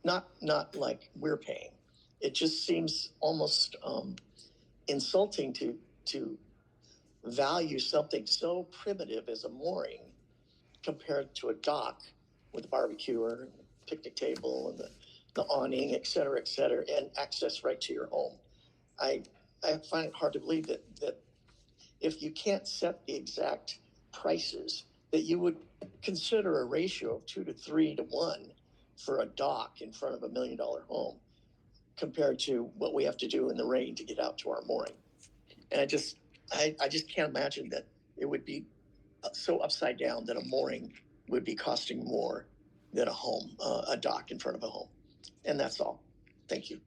Speaker 16: Not like we're paying. It just seems almost insulting to value something so primitive as a mooring compared to a dock with a barbecue or picnic table and the awning, et cetera, and access right to your home. I find it hard to believe that if you can't set the exact prices, that you would consider a ratio of 2 to 3 to 1 for a dock in front of $1 million home compared to what we have to do in the rain to get out to our mooring. And I just can't imagine that it would be so upside down that a mooring would be costing more than a dock in front of a home. And that's all. Thank you.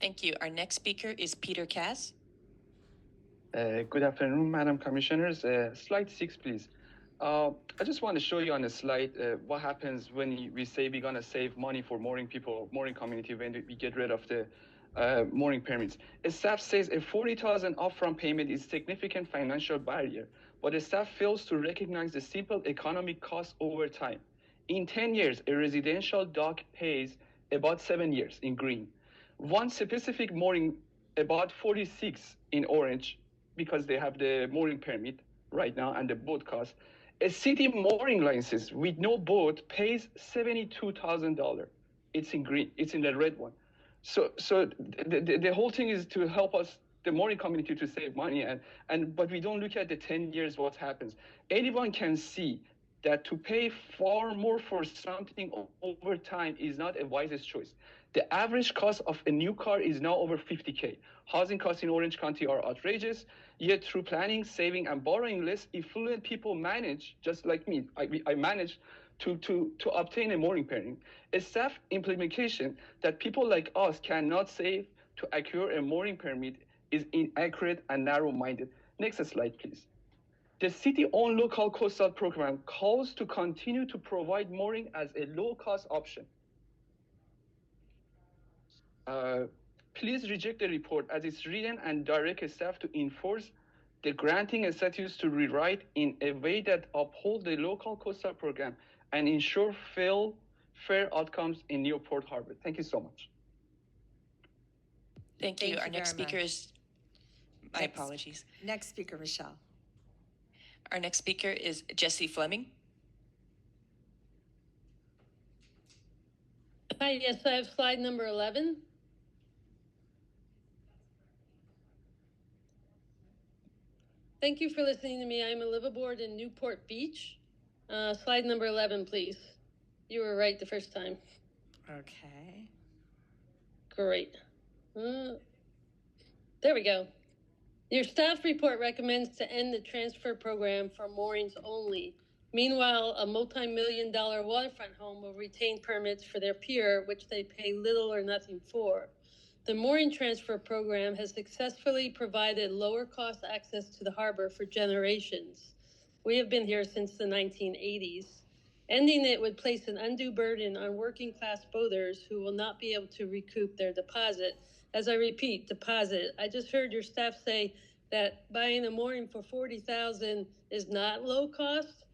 Speaker 4: Thank you. Our next speaker is Peter Kaz.
Speaker 17: Good afternoon, Madam Commissioners. Slide 6, please. I just want to show you on the slide what happens when we say we're going to save money for mooring people, mooring community, when we get rid of the mooring permits. Staff says a $40,000 upfront payment is significant financial barrier, but the staff fails to recognize the simple economic cost over time. In 10 years, a residential dock pays about 7 years in green. One specific mooring, about 46 in orange, because they have the mooring permit right now and the boat cost. A city mooring license with no boat pays $72,000. It's in green, it's in the red one. So the whole thing is to help us, the mooring community, to save money, but we don't look at the 10 years what happens. Anyone can see that to pay far more for something over time is not a wisest choice. The average cost of a new car is now over $50K. Housing costs in Orange County are outrageous, yet through planning, saving, and borrowing less, affluent people manage, just like me, I managed to obtain a mooring permit. A staff implementation that people like us cannot save to acquire a mooring permit is inaccurate and narrow-minded. Next slide, please. The city-owned local coastal program calls to continue to provide mooring as a low-cost option. Please reject the report as it's written and direct staff to enforce the granting statutes to rewrite in a way that uphold the local coastal program and ensure fair outcomes in Newport Harbor. Thank you so much.
Speaker 4: Thank you. Our next
Speaker 2: very
Speaker 4: speaker
Speaker 2: much.
Speaker 4: is, my apologies.
Speaker 2: Next speaker, Michelle.
Speaker 4: Our next speaker is Jesse Fleming.
Speaker 18: Hi, yes, I have slide number 11. Thank you for listening to me. I'm a liveaboard in Newport Beach. Slide number 11, please. You were right the first time.
Speaker 2: Okay.
Speaker 18: Great. There we go. Your staff report recommends to end the transfer program for moorings only. Meanwhile, a multi-million-dollar waterfront home will retain permits for their pier, which they pay little or nothing for. The mooring transfer program has successfully provided lower cost access to the harbor for generations. We have been here since the 1980s. Ending it would place an undue burden on working class boaters who will not be able to recoup their deposit. As I repeat, deposit. I just heard your staff say that buying a mooring for $40,000 is not low cost.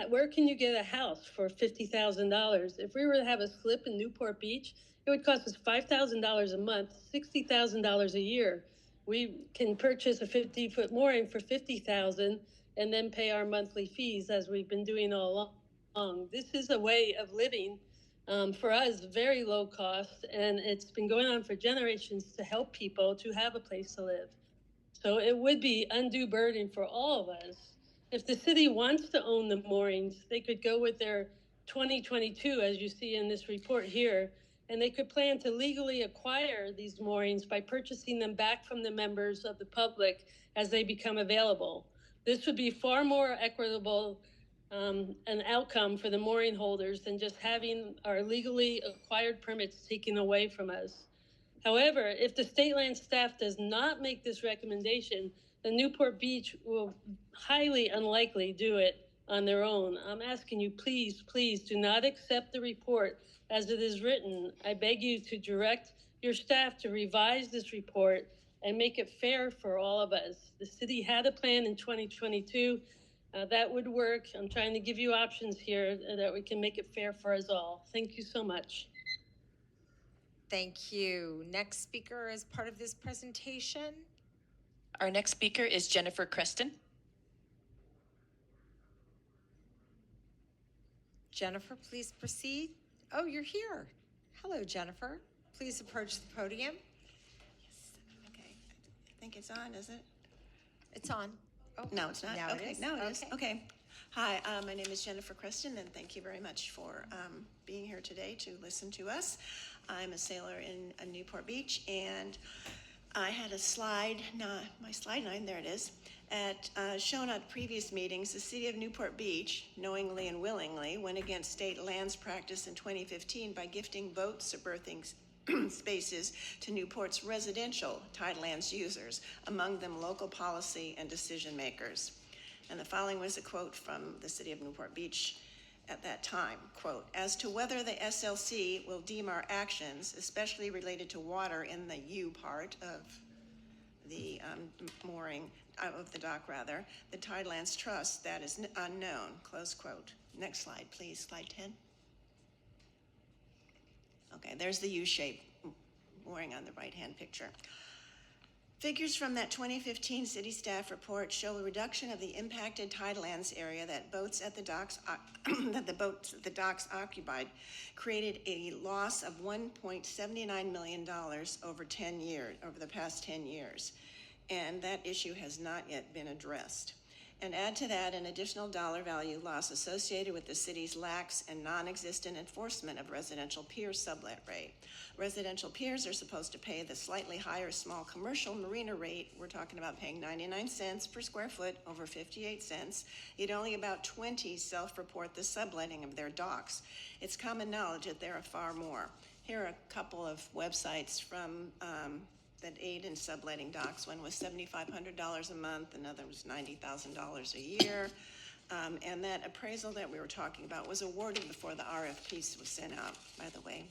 Speaker 18: Where can you get a house for $50,000? If we were to have a slip in Newport Beach, it would cost us $5,000 a month, $60,000 a year. We can purchase a 50-foot mooring for $50,000 and then pay our monthly fees as we've been doing all along. This is a way of living for us, very low cost, and it's been going on for generations to help people to have a place to live. So it would be undue burden for all of us. If the city wants to own the moorings, they could go with their 2022, as you see in this report here, and they could plan to legally acquire these moorings by purchasing them back from the members of the public as they become available. This would be far more equitable an outcome for the mooring holders than just having our legally acquired permits taken away from us. However, if the state land staff does not make this recommendation, the Newport Beach will highly unlikely do it on their own. I'm asking you, please, please do not accept the report as it is written. I beg you to direct your staff to revise this report and make it fair for all of us. The city had a plan in 2022 that would work. I'm trying to give you options here that we can make it fair for us all. Thank you so much.
Speaker 2: Thank you. Next speaker as part of this presentation.
Speaker 4: Our next speaker is Jennifer Creston.
Speaker 2: Jennifer, please proceed. Oh, you're here. Hello, Jennifer. Please approach the podium.
Speaker 19: Yes. Okay. I think it's on, is it?
Speaker 2: It's on. Oh,
Speaker 19: no, it's not.
Speaker 2: Now
Speaker 19: Okay.
Speaker 2: it is.
Speaker 19: No, it is. Okay. Hi, my name is Jennifer Creston, and thank you very much for being here today to listen to us. I'm a sailor in Newport Beach, and I had a slide, my slide 9, there it is, shown at previous meetings. The city of Newport Beach, knowingly and willingly, went against state lands practice in 2015 by gifting boats or berthing spaces to Newport's residential Tidelands users, among them local policy and decision makers. And the following was a quote from the city of Newport Beach at that time, quote, "As to whether the SLC will deem our actions, especially related to water in the U part of the mooring, of the dock rather, the Tidelands Trust, that is unknown," close quote. Next slide, please, slide 10. Okay, there's the U-shape mooring on the right-hand picture. Figures from that 2015 city staff report show a reduction of the impacted Tidelands area that boats at the docks the docks occupied created a loss of $1.79 million over the past 10 years. And that issue has not yet been addressed. And add to that an additional dollar value loss associated with the city's lax and non-existent enforcement of residential pier sublet rate. Residential piers are supposed to pay the slightly higher small commercial marina rate. We're talking about paying 99 cents per square foot over 58 cents. Yet only about 20 self-report the subletting of their docks. It's common knowledge that there are far more. Here are a couple of websites from that aid in subletting docks. One was $7,500 a month, another was $90,000 a year. And that appraisal that we were talking about was awarded before the RFP was sent out, by the way.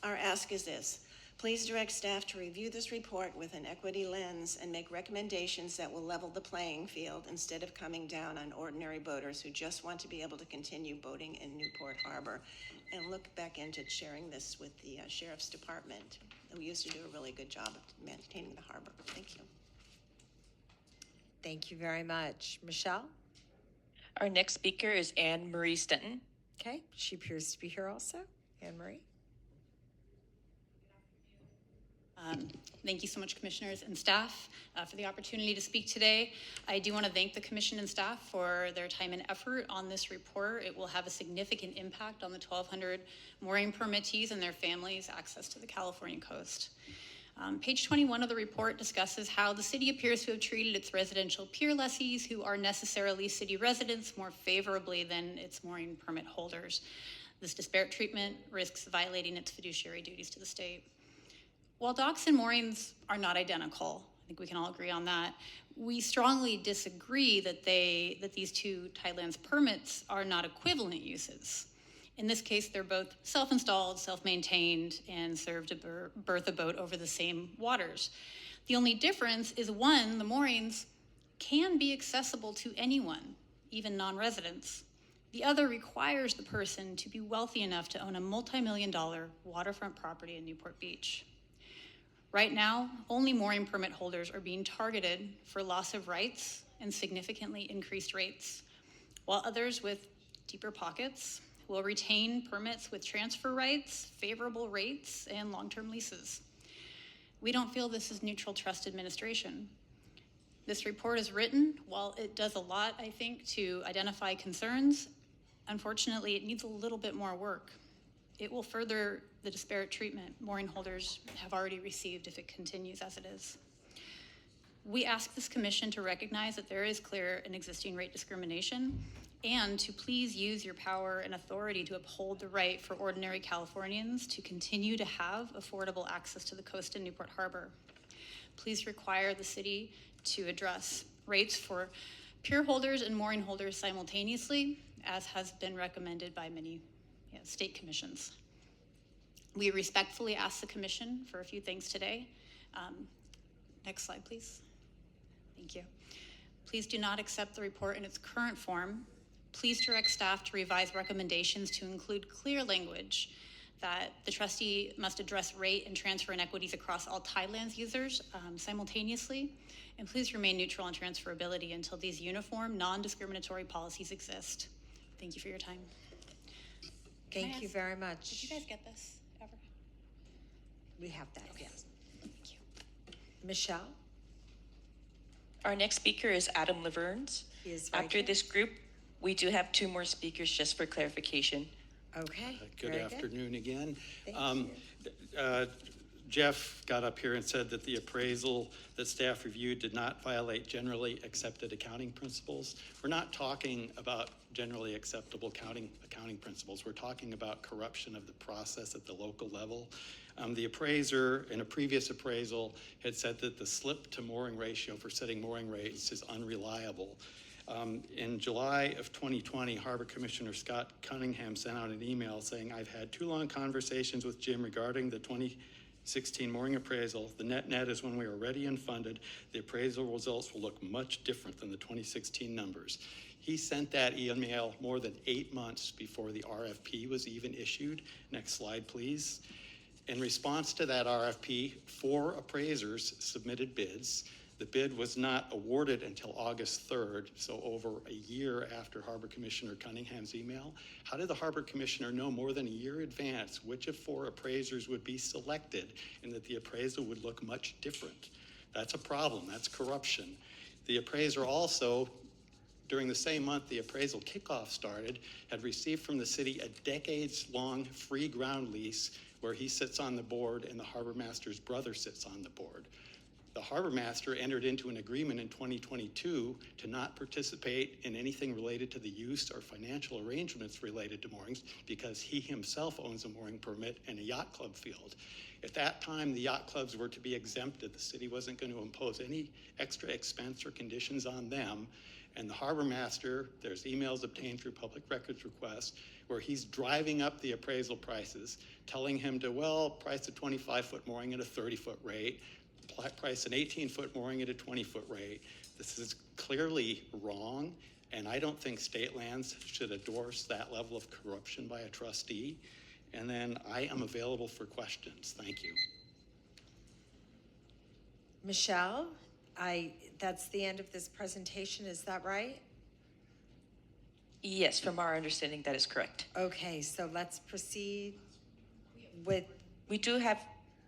Speaker 19: Our ask is this: please direct staff to review this report with an equity lens and make recommendations that will level the playing field instead of coming down on ordinary boaters who just want to be able to continue boating in Newport Harbor. And look back into sharing this with the Sheriff's Department. We used to do a really good job of maintaining the harbor. Thank you.
Speaker 2: Thank you very much. Michelle?
Speaker 4: Our next speaker is Anne Marie Stenton.
Speaker 2: Okay, she appears to be here also. Anne Marie?
Speaker 20: Thank you so much, commissioners and staff, for the opportunity to speak today. I do want to thank the commission and staff for their time and effort on this report. It will have a significant impact on the 1,200 mooring permittees and their families' access to the California coast. Page 21 of the report discusses how the city appears to have treated its residential pier lessees, who are necessarily city residents, more favorably than its mooring permit holders. This disparate treatment risks violating its fiduciary duties to the state. While docks and moorings are not identical, I think we can all agree on that, we strongly disagree that these two Tidelands permits are not equivalent uses. In this case, they're both self-installed, self-maintained, and serve to berth a boat over the same waters. The only difference is, one, the moorings can be accessible to anyone, even non-residents. The other requires the person to be wealthy enough to own a multi-million-dollar waterfront property in Newport Beach. Right now, only mooring permit holders are being targeted for loss of rights and significantly increased rates, while others with deeper pockets will retain permits with transfer rights, favorable rates, and long-term leases. We don't feel this is neutral trust administration. This report is written, while it does a lot, I think, to identify concerns, unfortunately, it needs a little bit more work. It will further the disparate treatment mooring holders have already received if it continues as it is. We ask this commission to recognize that there is clear and existing rate discrimination, and to please use your power and authority to uphold the right for ordinary Californians to continue to have affordable access to the coast in Newport Harbor. Please require the city to address rates for pier holders and mooring holders simultaneously, as has been recommended by many state commissions. We respectfully ask the commission for a few things today. Next slide, please. Thank you. Please do not accept the report in its current form. Please direct staff to revise recommendations to include clear language that the trustee must address rate and transfer inequities across all Tidelands users simultaneously. And please remain neutral on transferability until these uniform, non-discriminatory policies exist. Thank you for your time.
Speaker 2: Thank you very much.
Speaker 20: Did you guys get this ever?
Speaker 2: We have that,
Speaker 20: Okay.
Speaker 2: yes.
Speaker 20: Thank you.
Speaker 2: Michelle?
Speaker 4: Our next speaker is Adam Laverns.
Speaker 2: He is right
Speaker 4: After
Speaker 2: here.
Speaker 4: this group, we do have two more speakers just for clarification.
Speaker 2: Okay.
Speaker 21: Good
Speaker 2: very
Speaker 21: afternoon again.
Speaker 2: Thank
Speaker 21: Jeff got up here and said that the appraisal that staff reviewed did not violate generally accepted accounting principles. We're not talking about generally acceptable accounting principles. We're talking about corruption of the process at the local level. The appraiser in a previous appraisal had said that the slip to mooring ratio for setting mooring rates is unreliable. In July of 2020, Harbor Commissioner Scott Cunningham sent out an email saying, "I've had 2 long conversations with Jim regarding the 2016 mooring appraisal. The net is when we are ready and funded, the appraisal results will look much different than the 2016 numbers." He sent that email more than 8 months before the RFP was even issued. Next slide, please. In response to that RFP, 4 appraisers submitted bids. The bid was not awarded until August 3rd, so over a year after Harbor Commissioner Cunningham's email. How did the Harbor Commissioner know more than a year in advance which of 4 appraisers would be selected and that the appraisal would look much different? That's a problem. That's corruption. The appraiser also, during the same month the appraisal kickoff started, had received from the city a decades-long free ground lease where he sits on the board and the harbor master's brother sits on the board. The harbor master entered into an agreement in 2022 to not participate in anything related to the use or financial arrangements related to moorings because he himself owns a mooring permit and a yacht club field. At that time, the yacht clubs were to be exempted. The city wasn't going to impose any extra expense or conditions on them. And the harbor master, there's emails obtained through public records requests where he's driving up the appraisal prices, telling him to, well, price a 25-foot mooring at a 30-foot rate, price an 18-foot mooring at a 20-foot rate. This is clearly wrong, and I don't think state lands should endorse that level of corruption by a trustee. And then I am available for questions. Thank you.
Speaker 2: Michelle, that's the end of this presentation, is that right?
Speaker 4: Yes, from our understanding, that is correct.
Speaker 2: Okay, so let's proceed with.
Speaker 4: We do have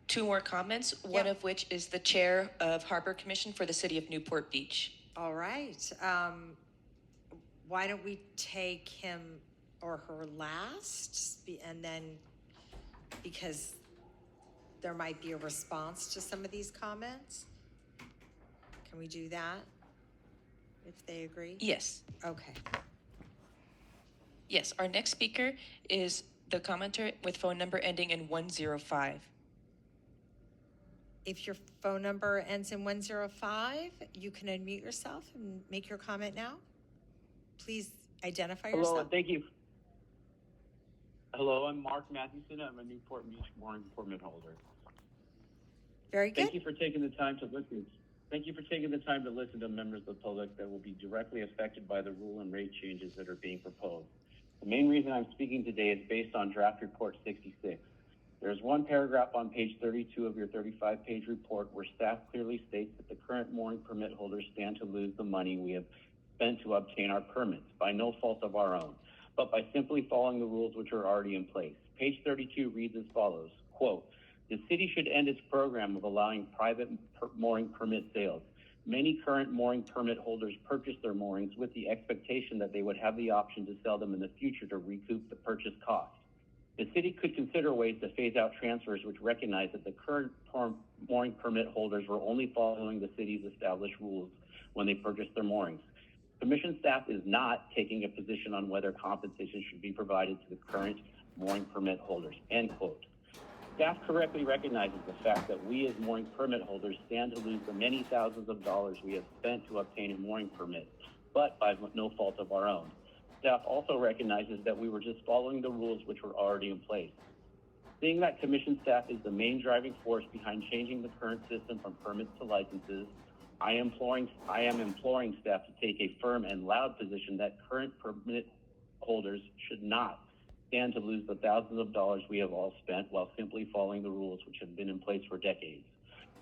Speaker 4: 2 more comments, one of which is the chair of Harbor Commission for the city of Newport Beach.
Speaker 2: All right. Why don't we take him or her last, and then, because there might be a response to some of these comments. Can we do that, if they agree?
Speaker 4: Yes.
Speaker 2: Okay.
Speaker 4: Yes, our next speaker is the commenter with phone number ending in 105.
Speaker 2: If your phone number ends in 105, you can unmute yourself and make your comment now. Please identify yourself.
Speaker 1: Hello, thank you. Hello, I'm Mark Mathewson. I'm a Newport Beach mooring permit holder.
Speaker 2: Very good.
Speaker 1: Thank you for taking the time to listen. Thank you for taking the time to listen to members of the public that will be directly affected by the rule and rate changes that are being proposed. The main reason I'm speaking today is based on draft report 66. There's one paragraph on page 32 of your 35-page report where staff clearly states that the current mooring permit holders stand to lose the money we have spent to obtain our permits by no fault of our own, but by simply following the rules which are already in place. Page 32 reads as follows, quote, "The city should end its program of allowing private mooring permit sales. Many current mooring permit holders purchase their moorings with the expectation that they would have the option to sell them in the future to recoup the purchase cost. The city could consider ways to phase out transfers which recognize that the current mooring permit holders were only following the city's established rules when they purchased their moorings. Commission staff is not taking a position on whether compensation should be provided to the current mooring permit holders," end quote. Staff correctly recognizes the fact that we as mooring permit holders stand to lose the many thousands of dollars we have spent to obtain a mooring permit, but by no fault of our own. Staff also recognizes that we were just following the rules which were already in place. Seeing that commission staff is the main driving force behind changing the current system from permits to licenses, I am imploring staff to take a firm and loud position that current permit holders should not stand to lose the thousands of dollars we have all spent while simply following the rules which have been in place for decades.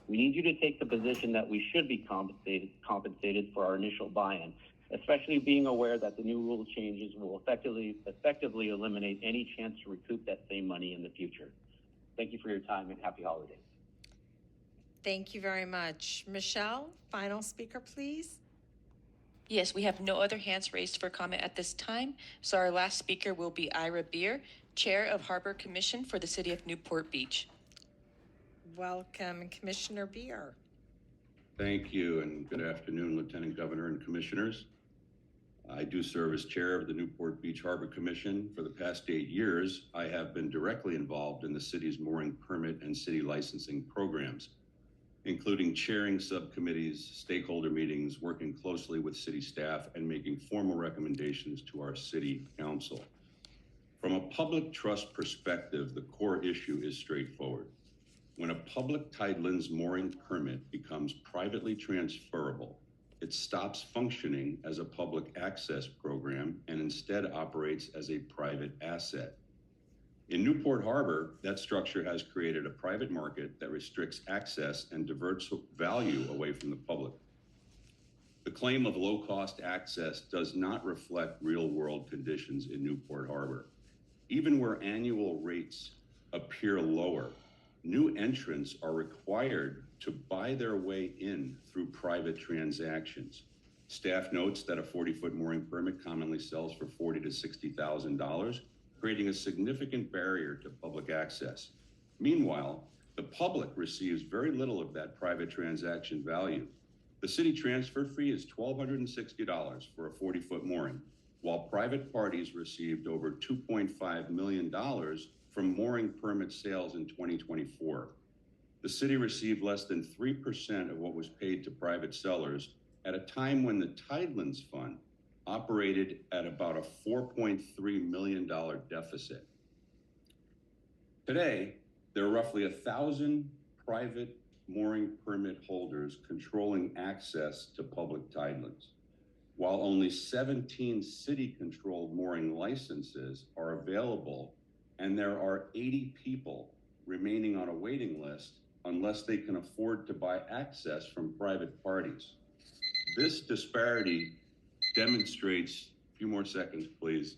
Speaker 1: We need you to take the position that we should be compensated for our initial buy-in, especially being aware that the new rule changes will effectively eliminate any chance to recoup that same money in the future. Thank you for your time and happy holidays.
Speaker 2: Thank you very much. Michelle, final speaker, please.
Speaker 4: Yes, we have no other hands raised for comment at this time. So our last speaker will be Ira Beer, Chair of Harbor Commission for the City of Newport Beach.
Speaker 2: Welcome, Commissioner Beer.
Speaker 22: Thank you, and good afternoon, Lieutenant Governor and Commissioners. I do serve as chair of the Newport Beach Harbor Commission. For the past 8 years, I have been directly involved in the city's mooring permit and city licensing programs. including chairing subcommittees, stakeholder meetings, working closely with city staff, and making formal recommendations to our city council. From a public trust perspective, the core issue is straightforward. When a public Tidelands mooring permit becomes privately transferable, it stops functioning as a public access program and instead operates as a private asset. In Newport Harbor, that structure has created a private market that restricts access and diverts value away from the public. The claim of low-cost access does not reflect real-world conditions in Newport Harbor. Even where annual rates appear lower, new entrants are required to buy their way in through private transactions. Staff notes that a 40-foot mooring permit commonly sells for $40,000 to $60,000, creating a significant barrier to public access. Meanwhile, the public receives very little of that private transaction value. The city transfer fee is $1,260 for a 40-foot mooring, while private parties received over $2.5 million from mooring permit sales in 2024. The city received less than 3% of what was paid to private sellers at a time when the Tidelands Fund operated at about a $4.3 million deficit. Today, there are roughly 1,000 private mooring permit holders controlling access to public Tidelands, while only 17 city-controlled mooring licenses are available, and there are 80 people remaining on a waiting list unless they can afford to buy access from private parties. This disparity demonstrates, a few more seconds, please,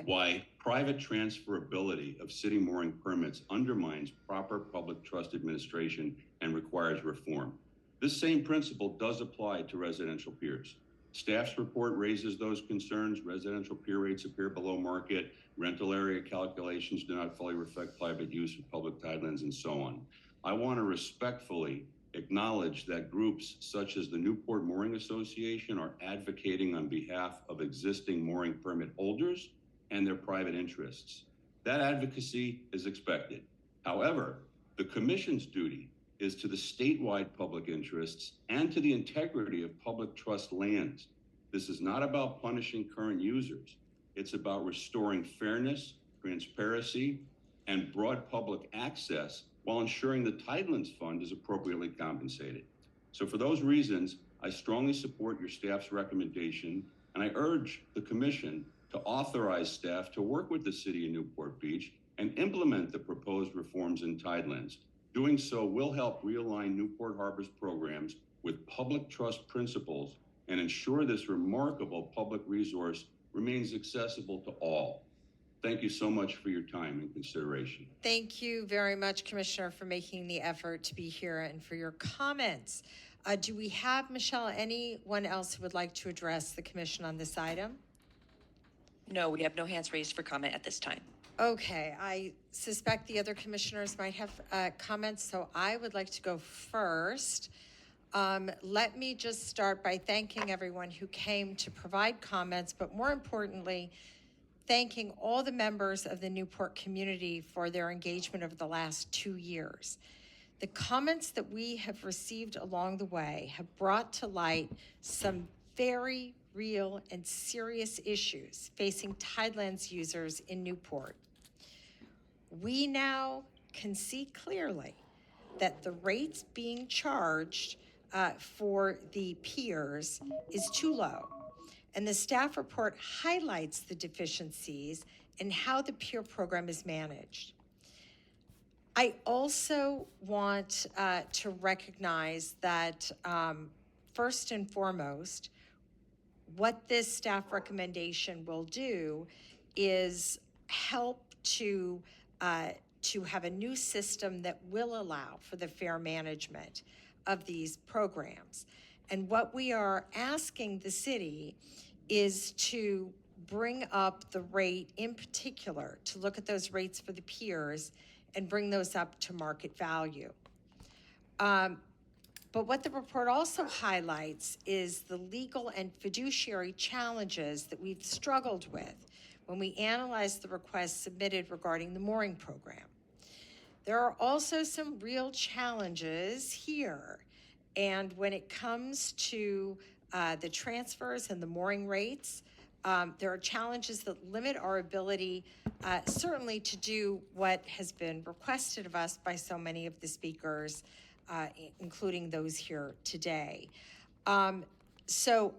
Speaker 22: why private transferability of city mooring permits undermines proper public trust administration and requires reform. This same principle does apply to residential piers. Staff's report raises those concerns. Residential pier rates appear below market. Rental area calculations do not fully reflect private use of public tidelands, and so on. I want to respectfully acknowledge that groups such as the Newport Mooring Association are advocating on behalf of existing mooring permit holders and their private interests. That advocacy is expected. However, the Commission's duty is to the statewide public interests and to the integrity of public trust lands. This is not about punishing current users. It's about restoring fairness, transparency, and broad public access while ensuring the Tidelands Fund is appropriately compensated. So for those reasons, I strongly support your staff's recommendation, and I urge the Commission to authorize staff to work with the City of Newport Beach and implement the proposed reforms in Tidelands. Doing so will help realign Newport Harbor's programs with public trust principles and ensure this remarkable public resource remains accessible to all. Thank you so much for your time and consideration.
Speaker 2: Thank you very much, Commissioner, for making the effort to be here and for your comments. Do we have, Michelle, anyone else who would like to address the Commission on this item?
Speaker 4: No, we have no hands raised for comment at this time.
Speaker 2: Okay, I suspect the other commissioners might have comments, so I would like to go first. Let me just start by thanking everyone who came to provide comments, but more importantly, thanking all the members of the Newport community for their engagement over the last 2 years. The comments that we have received along the way have brought to light some very real and serious issues facing Tidelands users in Newport. We now can see clearly that the rates being charged for the piers is too low. And the staff report highlights the deficiencies in how the pier program is managed. I also want to recognize that first and foremost, what this staff recommendation will do is help to have a new system that will allow for the fair management of these programs. And what we are asking the city is to bring up the rate in particular, to look at those rates for the piers and bring those up to market value. But what the report also highlights is the legal and fiduciary challenges that we've struggled with when we analyze the requests submitted regarding the mooring program. There are also some real challenges here. And when it comes to the transfers and the mooring rates, there are challenges that limit our ability certainly to do what has been requested of us by so many of the speakers, including those here today. So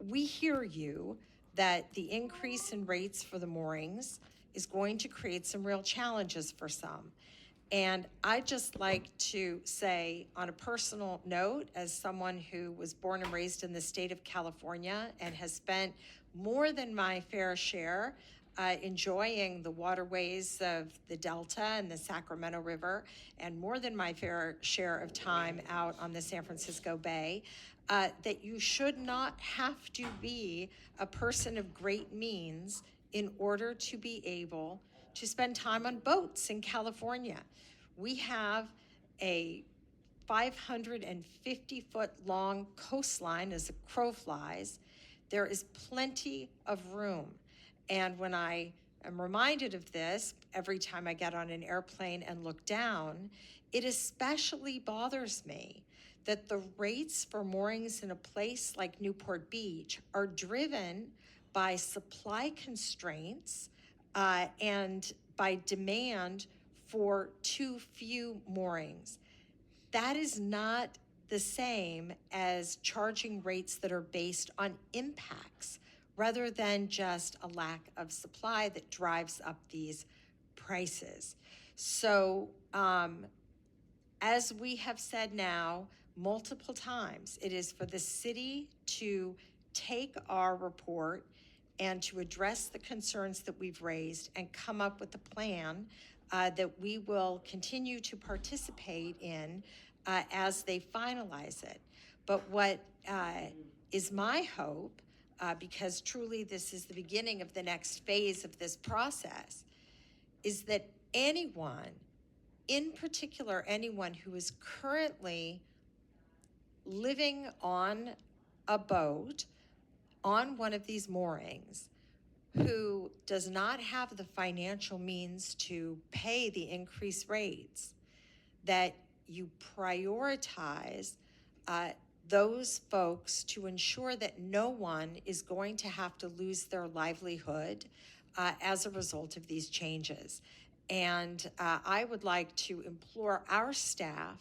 Speaker 2: we hear you that the increase in rates for the moorings is going to create some real challenges for some. And I'd just like to say, on a personal note, as someone who was born and raised in the state of California and has spent more than my fair share enjoying the waterways of the Delta and the Sacramento River, and more than my fair share of time out on the San Francisco Bay, that you should not have to be a person of great means in order to be able to spend time on boats in California. We have a 550-foot long coastline as a crow flies. There is plenty of room. And when I am reminded of this, every time I get on an airplane and look down, it especially bothers me that the rates for moorings in a place like Newport Beach are driven by supply constraints and by demand for too few moorings. That is not the same as charging rates that are based on impacts rather than just a lack of supply that drives up these prices. So as we have said now multiple times, it is for the city to take our report and to address the concerns that we've raised and come up with a plan that we will continue to participate in as they finalize it. But what is my hope, because truly this is the beginning of the next phase of this process, is that anyone, in particular anyone who is currently living on a boat on one of these moorings, who does not have the financial means to pay the increased rates, that you prioritize those folks to ensure that no one is going to have to lose their livelihood as a result of these changes. And I would like to implore our staff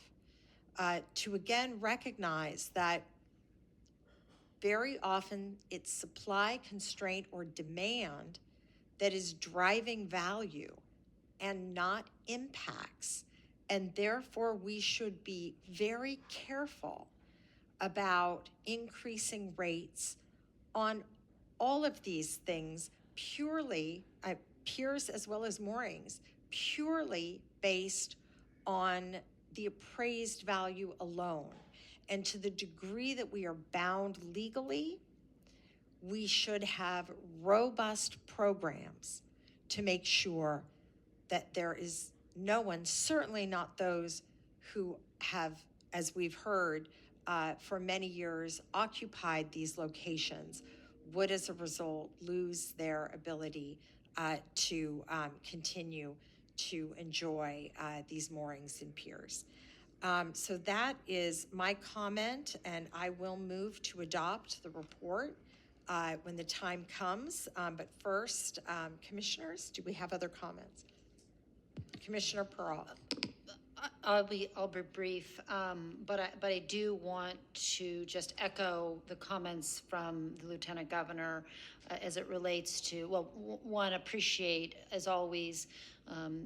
Speaker 2: to again recognize that very often it's supply constraint or demand that is driving value and not impacts. And therefore, we should be very careful about increasing rates on all of these things purely, piers as well as moorings, purely based on the appraised value alone. And to the degree that we are bound legally, we should have robust programs to make sure that there is no one, certainly not those who have, as we've heard, for many years occupied these locations, would as a result lose their ability to continue to enjoy these moorings and piers. So that is my comment, and I will move to adopt the report when the time comes. But first, commissioners, do we have other comments? Commissioner Pearl.
Speaker 3: I'll be brief, but I do want to just echo the comments from the Lieutenant Governor as it relates to, well, one, appreciate as always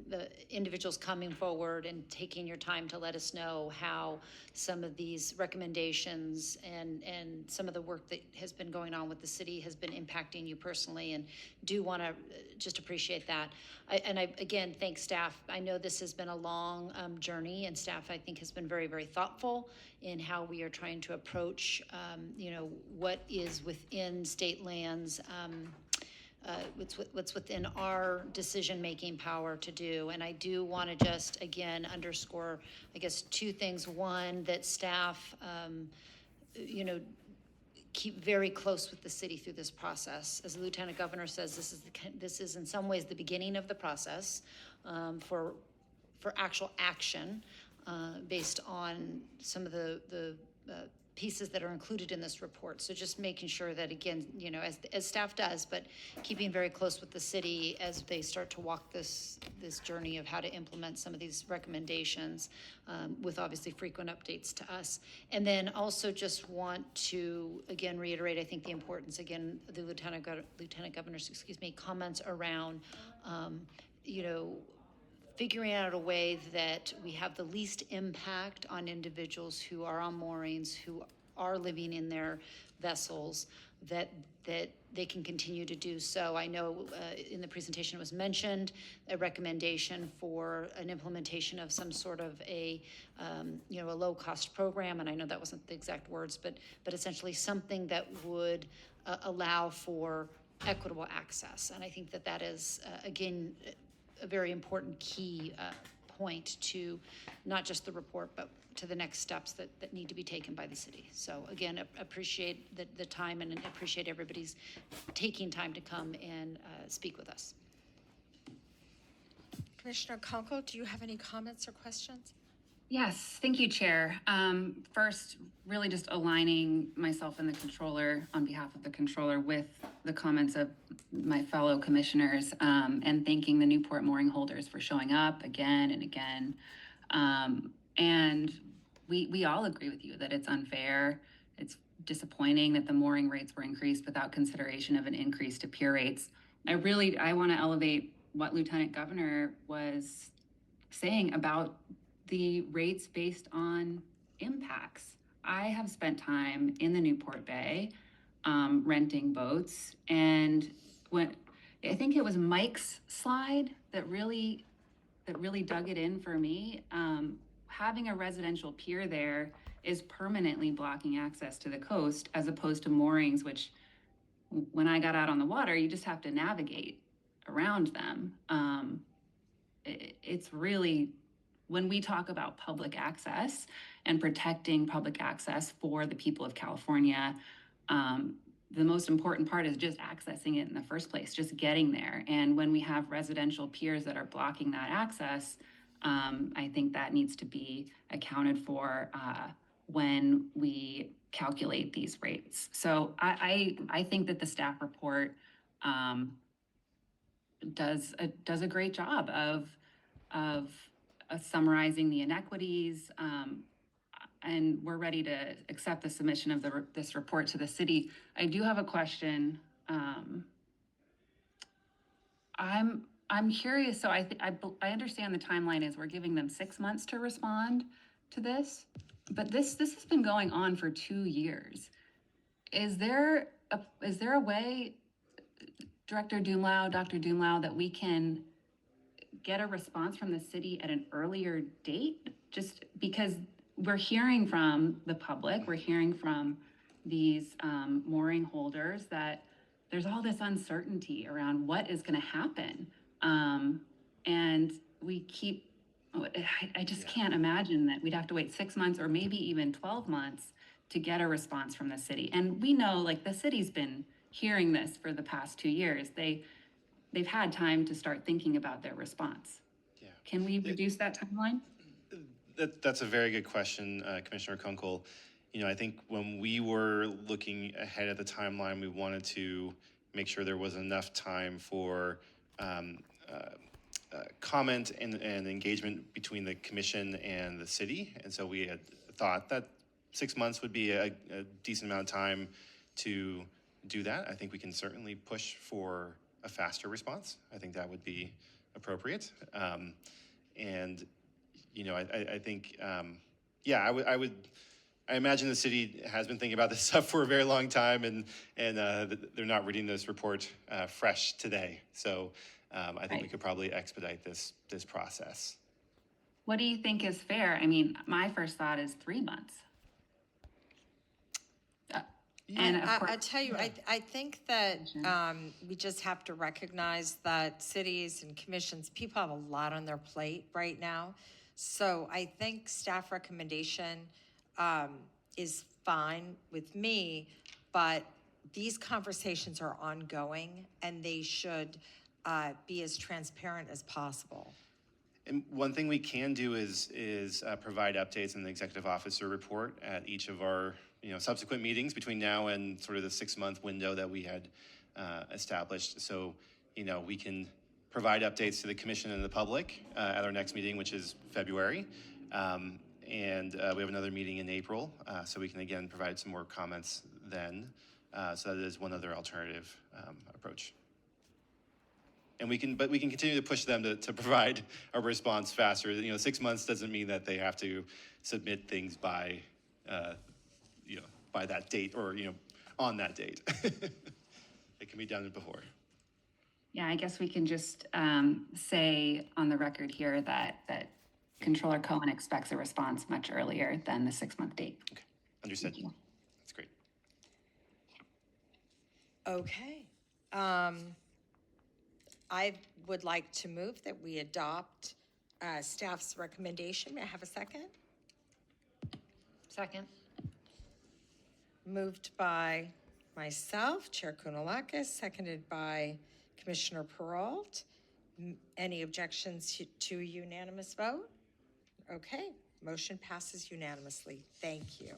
Speaker 3: the individuals coming forward and taking your time to let us know how some of these recommendations and some of the work that has been going on with the city has been impacting you personally, and do want to just appreciate that. I again thank staff. I know this has been a long journey, and staff I think has been very, very thoughtful in how we are trying to approach what is within state lands, what's within our decision-making power to do. And I do want to just, again, underscore, I guess, two things. One, that staff, keep very close with the city through this process. As the Lieutenant Governor says, this is in some ways the beginning of the process for for actual action based on some of the pieces that are included in this report. So just making sure that, again, you know, as staff does, but keeping very close with the city as they start to walk this journey of how to implement some of these recommendations, with obviously frequent updates to us. And then also just want to, again, reiterate, I think the importance, again, the Lieutenant Governor's, comments around, you know, figuring out a way that we have the least impact on individuals who are on moorings, who are living in their vessels, that they can continue to do so. I know in the presentation it was mentioned a recommendation for an implementation of some sort of a low-cost program, and I know that wasn't the exact words, but essentially something that would allow for equitable access. And I think that is, again, a very important key point to not just the report, but to the next steps that need to be taken by the city. So again, appreciate the time and appreciate everybody's taking time to come and speak with us.
Speaker 2: Commissioner Kunkel, do you have any comments or questions?
Speaker 5: Yes, thank you, Chair. First, really just aligning myself and the controller on behalf of the controller with the comments of my fellow commissioners, and thanking the Newport mooring holders for showing up again and again. And we all agree with you that it's unfair. It's disappointing that the mooring rates were increased without consideration of an increase to pier rates. I want to elevate what Lieutenant Governor was saying about the rates based on impacts. I have spent time in the Newport Bay renting boats, and I think it was Mike's slide that really dug it in for me. Having a residential pier there is permanently blocking access to the coast, as opposed to moorings, which when I got out on the water, you just have to navigate around them. It's really, when we talk about public access and protecting public access for the people of California, the most important part is just accessing it in the first place, just getting there. And when we have residential piers that are blocking that access, I think that needs to be accounted for when we calculate these rates. So I think that the staff report does a great job of summarizing the inequities, and we're ready to accept the submission of this report to the city. I do have a question. I'm curious. So I understand the timeline is we're giving them 6 months to respond to this, but this has been going on for 2 years. Is there a way, Dr. Doomlau, that we can get a response from the city at an earlier date? Just because we're hearing from the public, we're hearing from these mooring holders that there's all this uncertainty around what is going to happen. And I just can't imagine that we'd have to wait 6 months or maybe even 12 months to get a response from the city. And we know, like, the city's been hearing this for the past 2 years. They've had time to start thinking about their response.
Speaker 6: Yeah.
Speaker 5: Can we reduce that timeline?
Speaker 6: That's a very good question, Commissioner Kunkel. I think when we were looking ahead at the timeline, we wanted to make sure there was enough time for comment and engagement between the commission and the city. And so we had thought that 6 months would be a decent amount of time to do that. I think we can certainly push for a faster response. I think that would be appropriate. I think, I imagine the city has been thinking about this stuff for a very long time, and they're not reading this report fresh today. So I think we could probably expedite this process.
Speaker 5: What do you think is fair? I mean, my first thought is 3 months.
Speaker 2: And I tell you, I think that we just have to recognize that cities and commissions, people have a lot on their plate right now. So I think staff recommendation is fine with me, but these conversations are ongoing and they should be as transparent as possible.
Speaker 6: And one thing we can do is provide updates in the executive officer report at each of our subsequent meetings between now and sort of the 6-month window that we had established. So we can provide updates to the commission and the public at our next meeting, which is February. And we have another meeting in April, so we can again provide some more comments then. So that is one other alternative approach. And we can continue to push them to provide a response faster. 6 months doesn't mean that they have to submit things by, by that date or on that date. It can be done before.
Speaker 5: Yeah, I guess we can just say on the record here that Controller Cohen expects a response much earlier than the 6-month date.
Speaker 6: Okay, understood. That's great.
Speaker 2: Okay. I would like to move that we adopt staff's recommendation. May I have a second?
Speaker 3: Second.
Speaker 2: Moved by myself, Chair Kounalakis, seconded by Commissioner Peralt. Any objections to a unanimous vote? Okay, motion passes unanimously. Thank you.